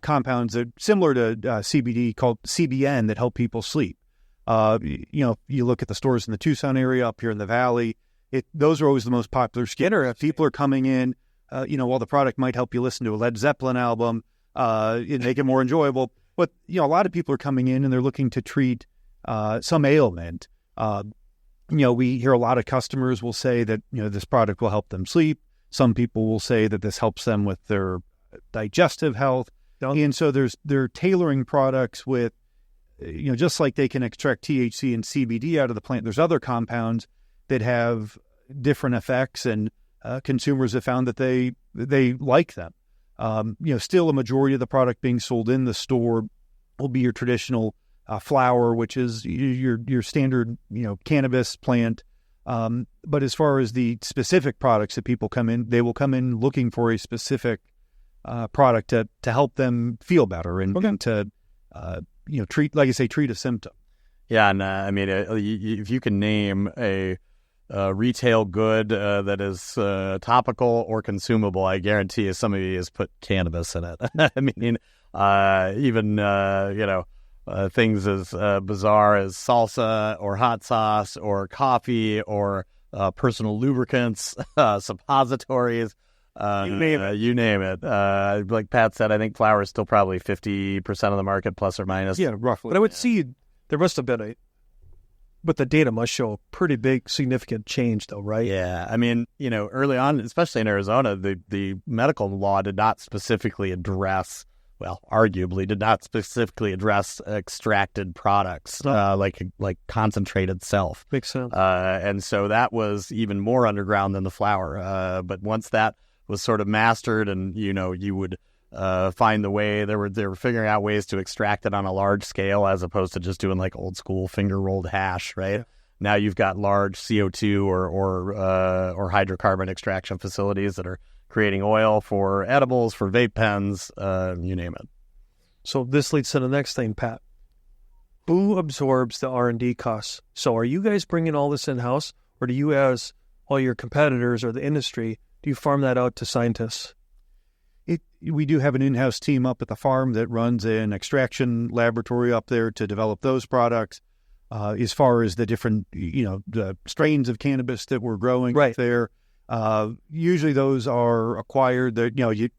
compounds that similar to CBD called CBN that help people sleep. You look at the stores in the Tucson area up here in the Valley, those are always the most popular SKUs. People are coming in, while the product might help you listen to a Led Zeppelin album, make it more enjoyable. But, a lot of people are coming in and they're looking to treat some ailment. We hear a lot of customers will say that, this product will help them sleep. Some people will say that this helps them with their digestive health. And so they're tailoring products with, just like they can extract THC and CBD out of the plant, there's other compounds that have different effects, and consumers have found that they like them. Still a majority of the product being sold in the store will be your traditional flower, which is your standard, cannabis plant. But as far as the specific products that people come in, they will come in looking for a specific product to help them feel better and to treat, like I say, treat a symptom. Yeah, and if you can name a retail good that is topical or consumable, I guarantee you somebody has put cannabis in it. Things as bizarre as salsa or hot sauce or coffee or personal lubricants, suppositories. You name it. Like Pat said, I think flour is still probably 50% of the market, plus or minus. Yeah, roughly. But I would see there must have been but the data must show a pretty big, significant change, though, right? Yeah. Early on, especially in Arizona, the medical law did not specifically address, arguably did not specifically address extracted products, like concentrated self. Makes sense. And so that was even more underground than the flour. But once that was sort of mastered, and you would find the way they were figuring out ways to extract it on a large scale as opposed to just doing like old school finger rolled hash, right? Yeah. Now you've got large CO2 or hydrocarbon extraction facilities that are creating oil for edibles, for vape pens, you name it. So this leads to the next thing, Pat. Who absorbs the R&D costs? So are you guys bringing all this in-house, or do you, as all your competitors or the industry, do you farm that out to scientists? We do have an in-house team up at the farm that runs an extraction laboratory up there to develop those products. As far as the different, the strains of cannabis that we're growing right there, usually those are acquired. That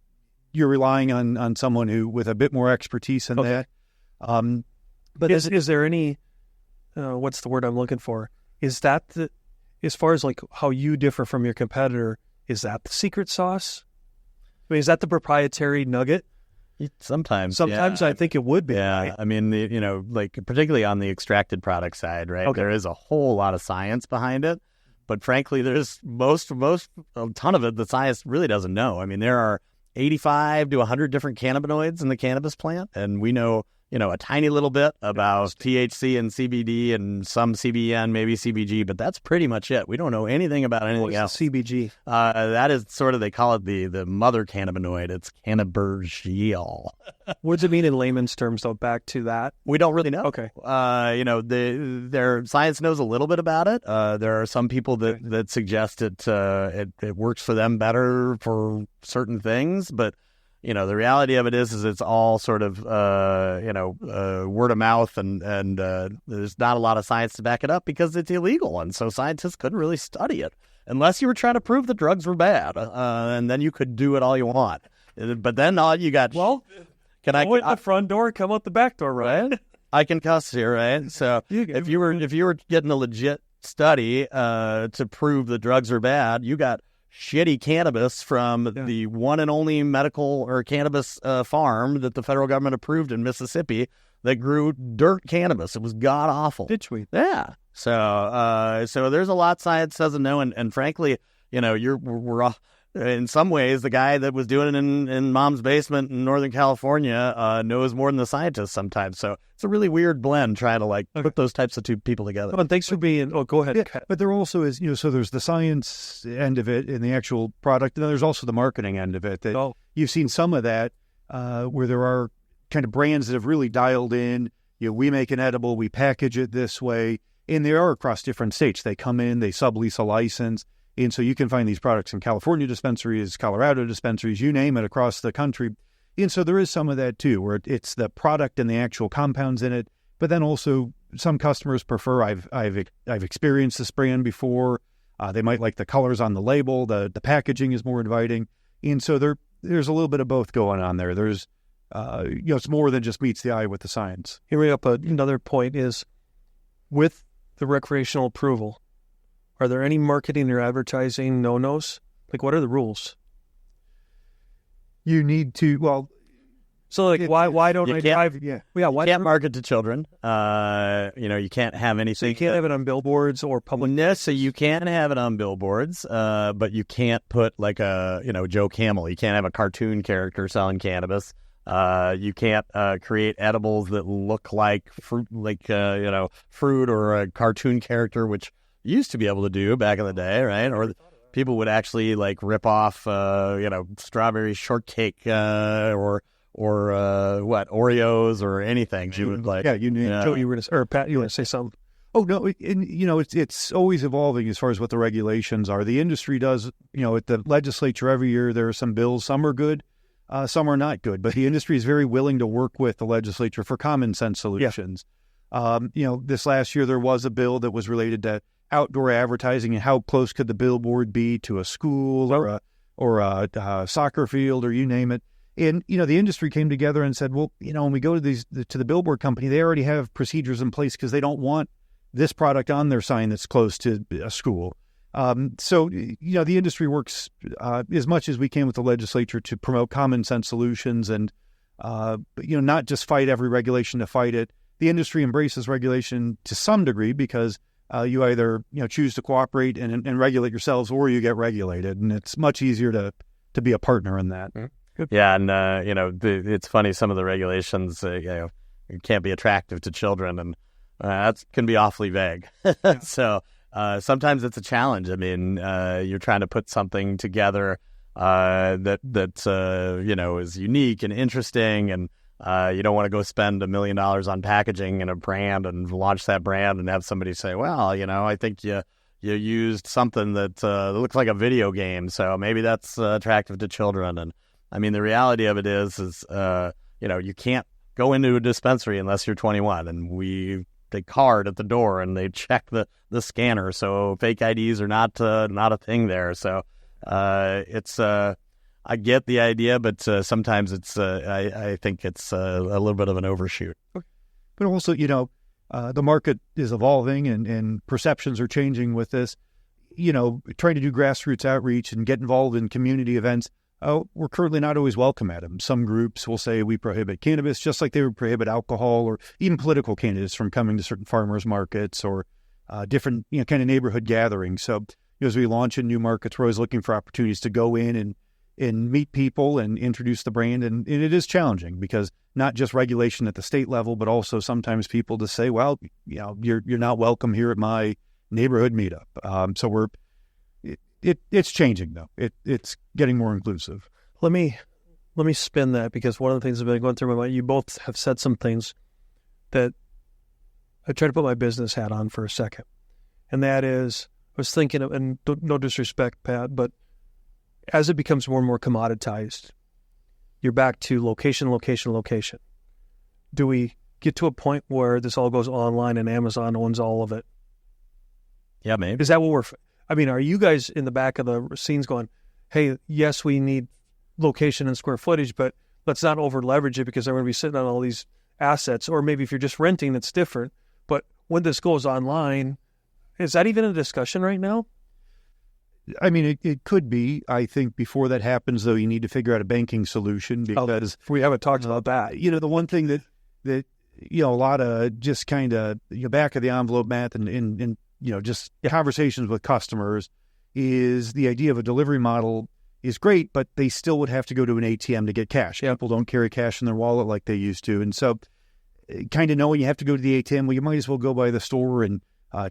you're relying on someone who with a bit more expertise in that. But is there any? What's the word I'm looking for? Is that as far as like how you differ from your competitor? Is that the secret sauce? Is that the proprietary nugget? Sometimes yeah. I think it would be. Yeah, right? Particularly on the extracted product side, right? Okay. There is a whole lot of science behind it, but frankly, there's a ton of it the science really doesn't know. There are 85 to 100 different cannabinoids in the cannabis plant, and we know a tiny little bit about THC and CBD and some CBN, maybe CBG, but that's pretty much it. We don't know anything about anything else. CBG? That is sort of, they call it the mother cannabinoid. It's cannabigerol. What does it mean in layman's terms, though, back to that? We don't really know. Okay. Their science knows a little bit about it. There are some people that suggest it works for them better for certain things, but the reality of it is it's all sort of, word of mouth, and there's not a lot of science to back it up because it's illegal. And so scientists couldn't really study it unless you were trying to prove the drugs were bad. And then you could do it all you want. But then all you got. Well, can I go in the front door, come out the back door, right? I can cuss here, right? So if you were getting a legit study to prove that drugs are bad, you got shitty cannabis from the one and only medical or cannabis farm that the federal government approved in Mississippi that grew dirt cannabis. It was god awful. Ditch weed. Yeah. So there's a lot science doesn't know, and frankly, we're all, in some ways, the guy that was doing it in mom's basement in Northern California knows more than the scientists sometimes. So it's a really weird blend trying to put those types of two people together. Oh, and thanks for being. Oh, go ahead. Yeah, but there also is, so there's the science end of it and the actual product, and then there's also the marketing end of it. That you've seen some of that where there are kind of brands that have really dialed in. We make an edible, we package it this way, and they are across different states. They come in, they sublease a license. And so you can find these products in California dispensaries, Colorado dispensaries, you name it, across the country. And so there is some of that too, where it's the product and the actual compounds in it. But then also some customers prefer, I've experienced this brand before. They might like the colors on the label. The packaging is more inviting. And so there's a little bit of both going on there. There's, it's more than just meets the eye with the science. Here we up another point is with the recreational approval, are there any marketing or advertising no-nos? What are the rules? You need to, so why don't I drive? Yeah. You can't market to children. You can't have anything. So you can't have it on billboards or public. No, so you can have it on billboards, but you can't put Joe Camel. You can't have a cartoon character selling cannabis. You can't create edibles that look like fruit, fruit or a cartoon character, which you used to be able to do back in the day, right? Or people would actually rip off, strawberry shortcake or Oreos or anything. She would Yeah, you need. Joe, you were going to, or Pat, you were going to say something. Oh no, it's always evolving as far as what the regulations are. The industry does, at the legislature every year there are some bills. Some are good. Some are not good, but the industry is very willing to work with the legislature for common sense solutions. Yeah. This last year there was a bill that was related to outdoor advertising and how close could the billboard be to a school or a soccer field or you name it. And, the industry came together and said, well, when we go to the billboard company, they already have procedures in place because they don't want this product on their sign that's close to a school. So the industry works as much as we can with the legislature to promote common sense solutions and, not just fight every regulation to fight it. The industry embraces regulation to some degree because you either choose to cooperate and regulate yourselves or you get regulated. And it's much easier to be a partner in that. Yeah. And, it's funny, some of the regulations, it can't be attractive to children and that can be awfully vague. Yeah. So sometimes it's a challenge. I mean, you're trying to put something together that is unique and interesting, and you don't want to go spend $1 million on packaging and a brand and launch that brand and have somebody say, well, I think you used something that looks like a video game, so maybe that's attractive to children. And I mean, the reality of it is you can't go into a dispensary unless you're 21, and they card at the door and they check the scanner, so fake IDs are not a thing there. So it's I get the idea, but sometimes it's I think it's a little bit of an overshoot. But also, the market is evolving and perceptions are changing with this. Trying to do grassroots outreach and get involved in community events. We're currently not always welcome at them. Some groups will say we prohibit cannabis, just like they would prohibit alcohol or even political candidates from coming to certain farmers markets or different kind of neighborhood gatherings. So as we launch in new markets, we're always looking for opportunities to go in and meet people and introduce the brand. And it is challenging because not just regulation at the state level, but also sometimes people to say, well, you're not welcome here at my neighborhood meetup. So it's changing though. It's getting more inclusive. Let me spin that, because one of the things I've been going through my mind, you both have said some things that I try to put my business hat on for a second. And that is, I was thinking of, and no disrespect, Pat, but as it becomes more and more commoditized, you're back to location. Do we get to a point where this all goes online and Amazon owns all of it? Yeah, maybe. Is that what are you guys in the back of the scenes going, hey, yes, we need location and square footage, but let's not over leverage it because I'm going to be sitting on all these assets. Or maybe if you're just renting, it's different. But when this goes online, is that even a discussion right now? I mean, it could be. I think before that happens, though, you need to figure out a banking solution because we haven't talked about that. The one thing that a lot of just kind of back of the envelope math and just conversations with customers is the idea of a delivery model is great, but they still would have to go to an ATM to get cash. People don't carry cash in their wallet like they used to, and so kind of knowing you have to go to the ATM, well, you might as well go by the store and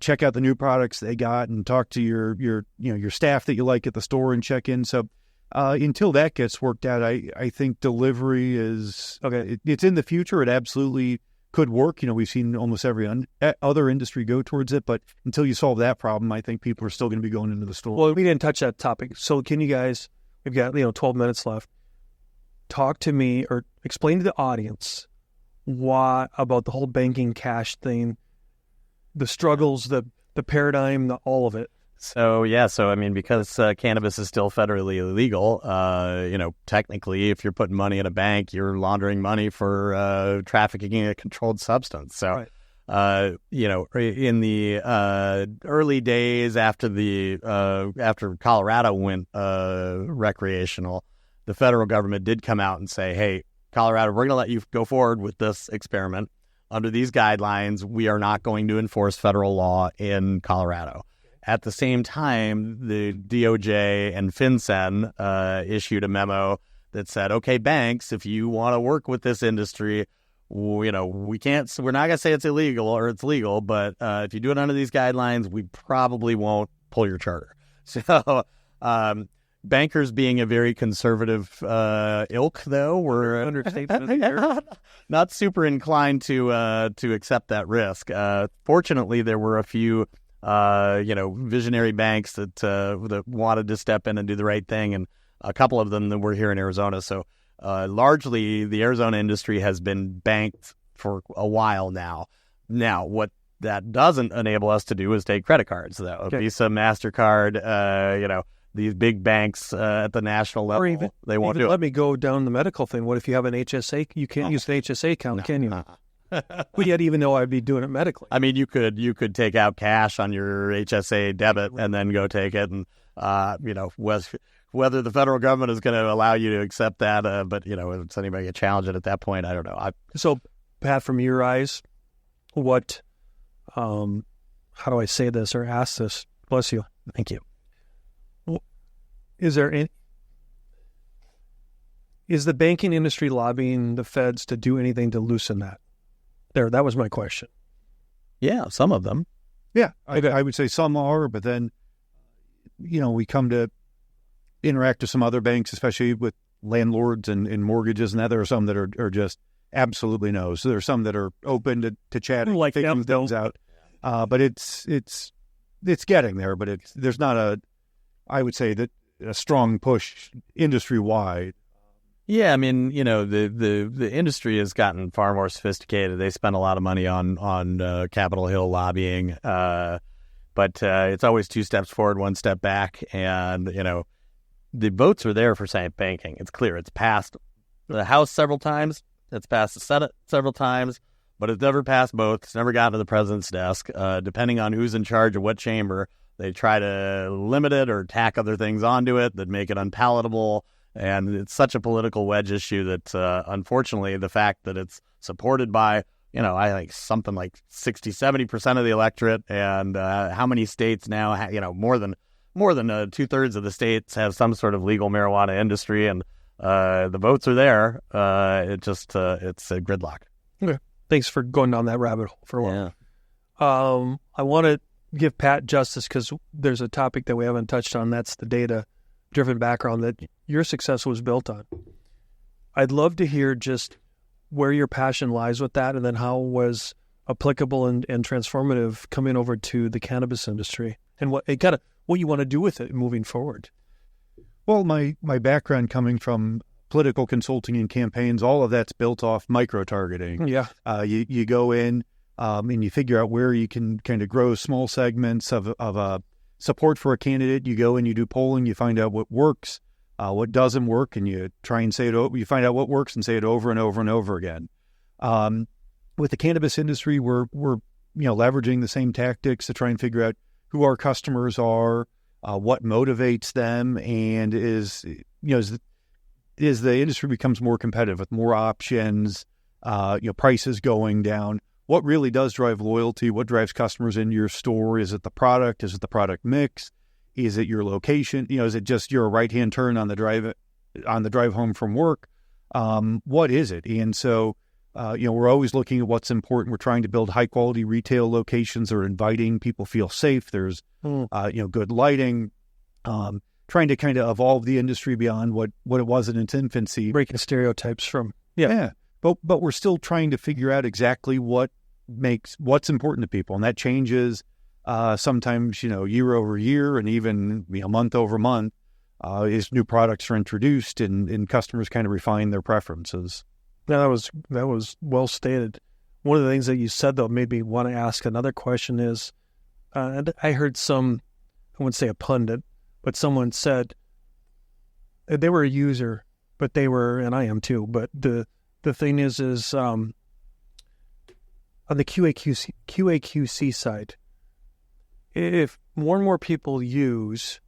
check out the new products they got and talk to your staff that you like at the store and check in. So until that gets worked out, I think delivery is okay. It's in the future. It absolutely could work. We've seen almost every other industry go towards it, but until you solve that problem, I think people are still going to be going into the store. Well, we didn't touch that topic. So can you guys, we've got 12 minutes left, talk to me or explain to the audience why about the whole banking cash thing, the struggles, the paradigm, all of it. So I mean, because cannabis is still federally illegal, technically, if you're putting money in a bank, you're laundering money for trafficking a controlled substance. So, in the early days after Colorado went recreational, the federal government did come out and say, "Hey, Colorado, we're going to let you go forward with this experiment under these guidelines. We are not going to enforce federal law in Colorado." At the same time, the DOJ and FinCEN issued a memo that said, okay, banks, if you want to work with this industry, we're not going to say it's illegal or it's legal, but if you do it under these guidelines, we probably won't pull your charter. So bankers being a very conservative ilk, though, were not super inclined to accept that risk. Fortunately, there were a few visionary banks that wanted to step in and do the right thing, and a couple of them that were here in Arizona. So largely, the Arizona industry has been banked for a while now. Now, what that doesn't enable us to do is take credit cards, though. Okay. Visa, MasterCard, these big banks at the national level, or they won't do it. Let me go down the medical thing. What if you have an HSA? You can't use an HSA account, can you? Well, yet even though I'd be doing it medically. I mean, you could take out cash on your HSA debit and then go take it, and whether the federal government is going to allow you to accept that, but if anybody can challenge it at that point, I don't know. So, Pat, from your eyes, what, how do I say this or ask this? Bless you. Thank you. Is the banking industry lobbying the feds to do anything to loosen that? That was my question. Yeah, some of them. Yeah, I would say some are, but then, we come to interact with some other banks, especially with landlords and mortgages, and that there are some that are just absolutely no. So there are some that are open to chatting, like figuring things out. But it's getting there, but there's not I would say that a strong push industry wide. Yeah, I mean, the industry has gotten far more sophisticated. They spend a lot of money on Capitol Hill lobbying, but it's always 2 steps forward, 1 step back. And the votes are there for safe banking. It's clear. It's passed the House several times. It's passed the Senate several times, but it's never passed both. It's never gotten to the president's desk. Depending on who's in charge of what chamber, they try to limit it or tack other things onto it that make it unpalatable. And it's such a political wedge issue that, unfortunately, the fact that it's supported by, I think something like 60-70% of the electorate, and how many states now, more than 2/3 of the states have some sort of legal marijuana industry, and the votes are there. It's a gridlock. Okay, thanks for going down that rabbit hole for a while. Yeah. I want to give Pat justice because there's a topic that we haven't touched on. That's the data-driven background that your success was built on. I'd love to hear just where your passion lies with that, and then how it was applicable and transformative coming over to the cannabis industry, and what you want to do with it moving forward. Well, my background coming from political consulting and campaigns, all of that's built off micro-targeting. Yeah. You go in and you figure out where you can kind of grow small segments of support for a candidate. You go and you do polling, you find out what works, what doesn't work, and you try and say it. You find out what works and say it over and over and over again. With the cannabis industry, we're leveraging the same tactics to try and figure out who our customers are, what motivates them, and as the industry becomes more competitive with more options, prices going down, what really does drive loyalty? What drives customers into your store? Is it the product? Is it the product mix? Is it your location? Is it just your right-hand turn on the drive home from work? What is it? And so, we're always looking at what's important. We're trying to build high-quality retail locations that are inviting. People feel safe. There's, good lighting. Trying to kind of evolve the industry beyond what it was in its infancy. Breaking stereotypes from But we're still trying to figure out exactly what's important to people, and that changes sometimes year over year, and even month over month as new products are introduced and customers kind of refine their preferences. Yeah, that was well stated. One of the things that you said though made me want to ask another question is, and I heard I wouldn't say a pundit, but someone said they were a user, but they were, and I am too. But the thing is on the QA/QC side, if more and more people use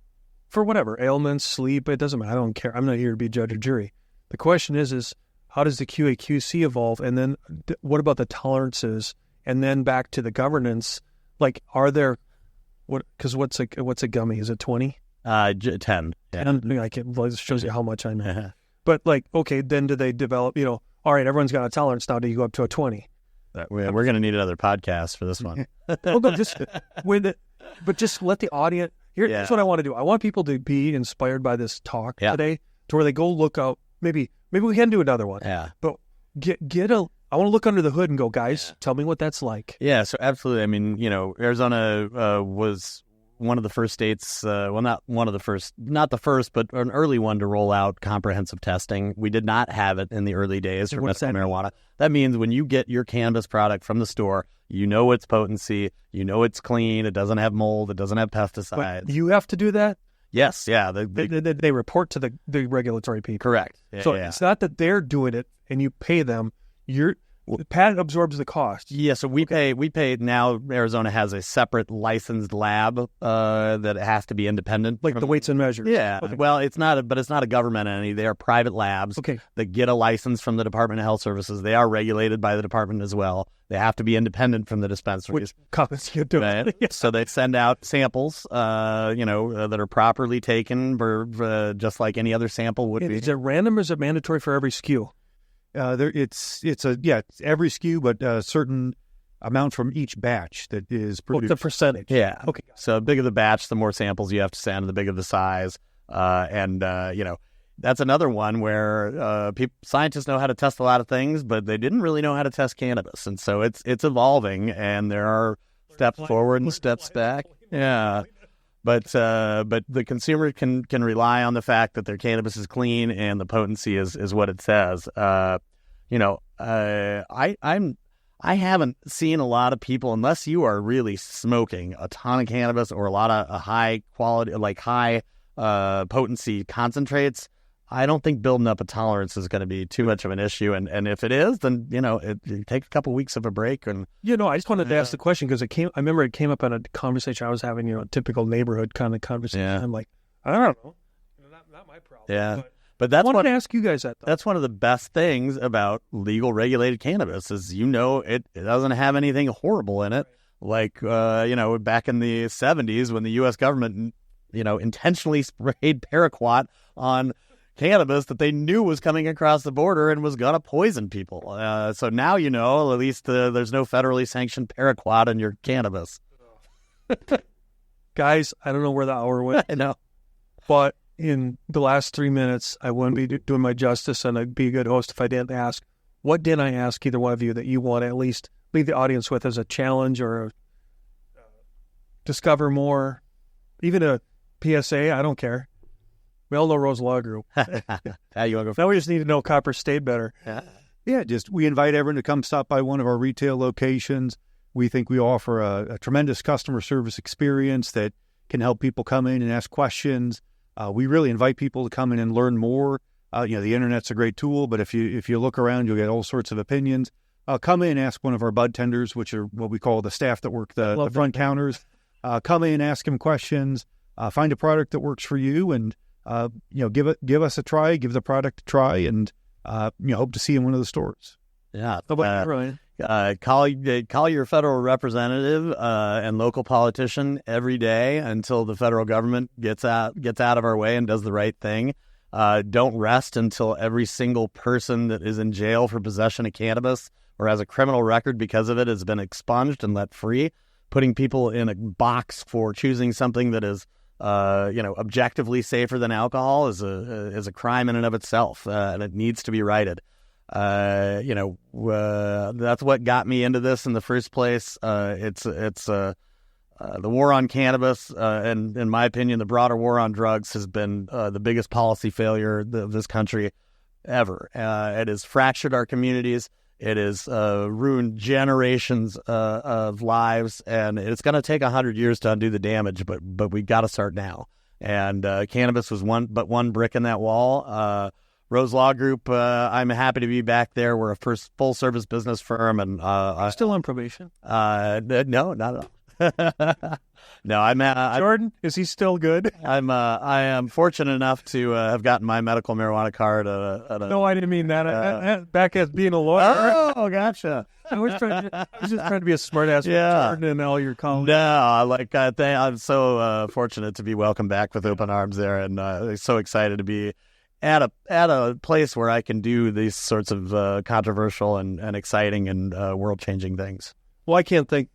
for whatever ailments, sleep, it doesn't matter. I don't care. I'm not here to be judge or jury. The question is how does the QA/QC evolve, and then what about the tolerances, and then back to the governance? Like, are there Because what's a gummy? Is it 20? 10. Yeah. 10. It shows you how much I know. But okay, then do they develop? All right, everyone's got a tolerance now. Do you go up to a 20? We're going to need another podcast for this one. But just let the audience. Here's what I want to do. I want people to be inspired by this talk today, to where they go look out. Maybe we can do another one. Yeah. But I want to look under the hood and go, guys, tell me what that's like. Yeah, so absolutely. I mean, Arizona was one of the first states, not the first, but an early one to roll out comprehensive testing. We did not have it in the early days for medical marijuana. That means when you get your cannabis product from the store, you know its potency, you know it's clean, it doesn't have mold, it doesn't have pesticides. But you have to do that? Yes, yeah. They report to the regulatory people. Correct. It's not that they're doing it and you pay them. The patent absorbs the cost. Yeah, so we pay now. Arizona has a separate licensed lab that has to be independent, like the weights and measures. Yeah, okay. Well, it's not a government entity. They are private labs that get a license from the Department of Health Services. They are regulated by the department as well. They have to be independent from the dispensaries. Which cops you do. Right? Yeah. So they send out samples, that are properly taken, just like any other sample would be. Is it random or is it mandatory for every SKU? It's every SKU, but a certain amount from each batch that is produced. The percentage. Yeah. Okay. So the bigger the batch, the more samples you have to send, the bigger the size. That's another one where scientists know how to test a lot of things, but they didn't really know how to test cannabis. And so it's evolving, and there are steps forward and steps back. Yeah. But the consumer can rely on the fact that their cannabis is clean and the potency is what it says. I haven't seen a lot of people, unless you are really smoking a ton of cannabis or a lot of high quality, like high potency concentrates. I don't think building up a tolerance is going to be too much of an issue. And if it is, then, it take a couple weeks of a break. And I just wanted to ask the question because I remember it came up in a conversation I was having, a typical neighborhood kind of conversation. Yeah. I'm like, I don't know. Not my problem. Yeah. But that's I wanted to ask you guys that, though. That's one of the best things about legal regulated cannabis is, it doesn't have anything horrible in it. Right. Like, back in the 70s when the U.S. government, intentionally sprayed paraquat on cannabis that they knew was coming across the border and was going to poison people. So now at least there's no federally sanctioned paraquat in your cannabis. Guys, I don't know where the hour went. I know. But in the last 3 minutes, I wouldn't be doing my justice, and I'd be a good host if I didn't ask, what didn't I ask either one of you that you want to at least leave the audience with as a challenge or discover more, even a PSA? I don't care. We all know Rose Law Group. You want to go now we just need to know Copperstate better. Yeah, we invite everyone to come stop by one of our retail locations. We think we offer a tremendous customer service experience that can help people come in and ask questions. We really invite people to come in and learn more. The internet's a great tool, but if you look around, you'll get all sorts of opinions. Come in, ask one of our bud tenders, which are what we call the staff that work the front counters. Come in, ask them questions, find a product that works for you, and give us a try, give the product a try, and hope to see you in one of the stores. Yeah. Ryan? Call your federal representative and local politician every day until the federal government gets out of our way and does the right thing. Don't rest until every single person that is in jail for possession of cannabis or has a criminal record because of it has been expunged and let free. Putting people in a box for choosing something that is objectively safer than alcohol is a crime in and of itself, and it needs to be righted. That's what got me into this in the first place. It's the war on cannabis, and in my opinion, the broader war on drugs has been the biggest policy failure of this country ever. It has fractured our communities. It has ruined generations of lives, and it's going to take 100 years to undo the damage, but we've got to start now. And cannabis was one brick in that wall. Rose Law Group, I'm happy to be back there. We're a first full-service business firm. And still on probation? No, not at all. No, I'm Jordan, is he still good? I am fortunate enough to have gotten my medical marijuana card at a No, I didn't mean that. Back as being a lawyer. Oh, gotcha. I was just trying to be a smart ass. Yeah. Jordan and all your colleagues. No, I'm so fortunate to be welcomed back with open arms there, and so excited to be at a place where I can do these sorts of controversial and exciting and world-changing things. Well, I can't thank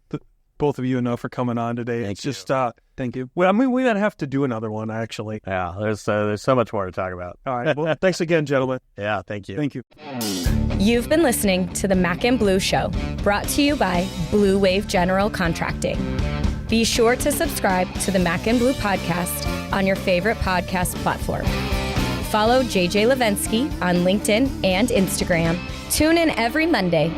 both of you enough for coming on today. Thank you. Well, I mean, we might have to do another one, actually. Yeah, there's so much more to talk about. All right. Well, thanks again, gentlemen. Yeah, thank you. Thank you. You've been listening to the Mac and Blue Show, brought to you by Blue Wave General Contracting. Be sure to subscribe to the Mac and Blue podcast on your favorite podcast platform. Follow JJ Levensky on LinkedIn and Instagram. Tune in every Monday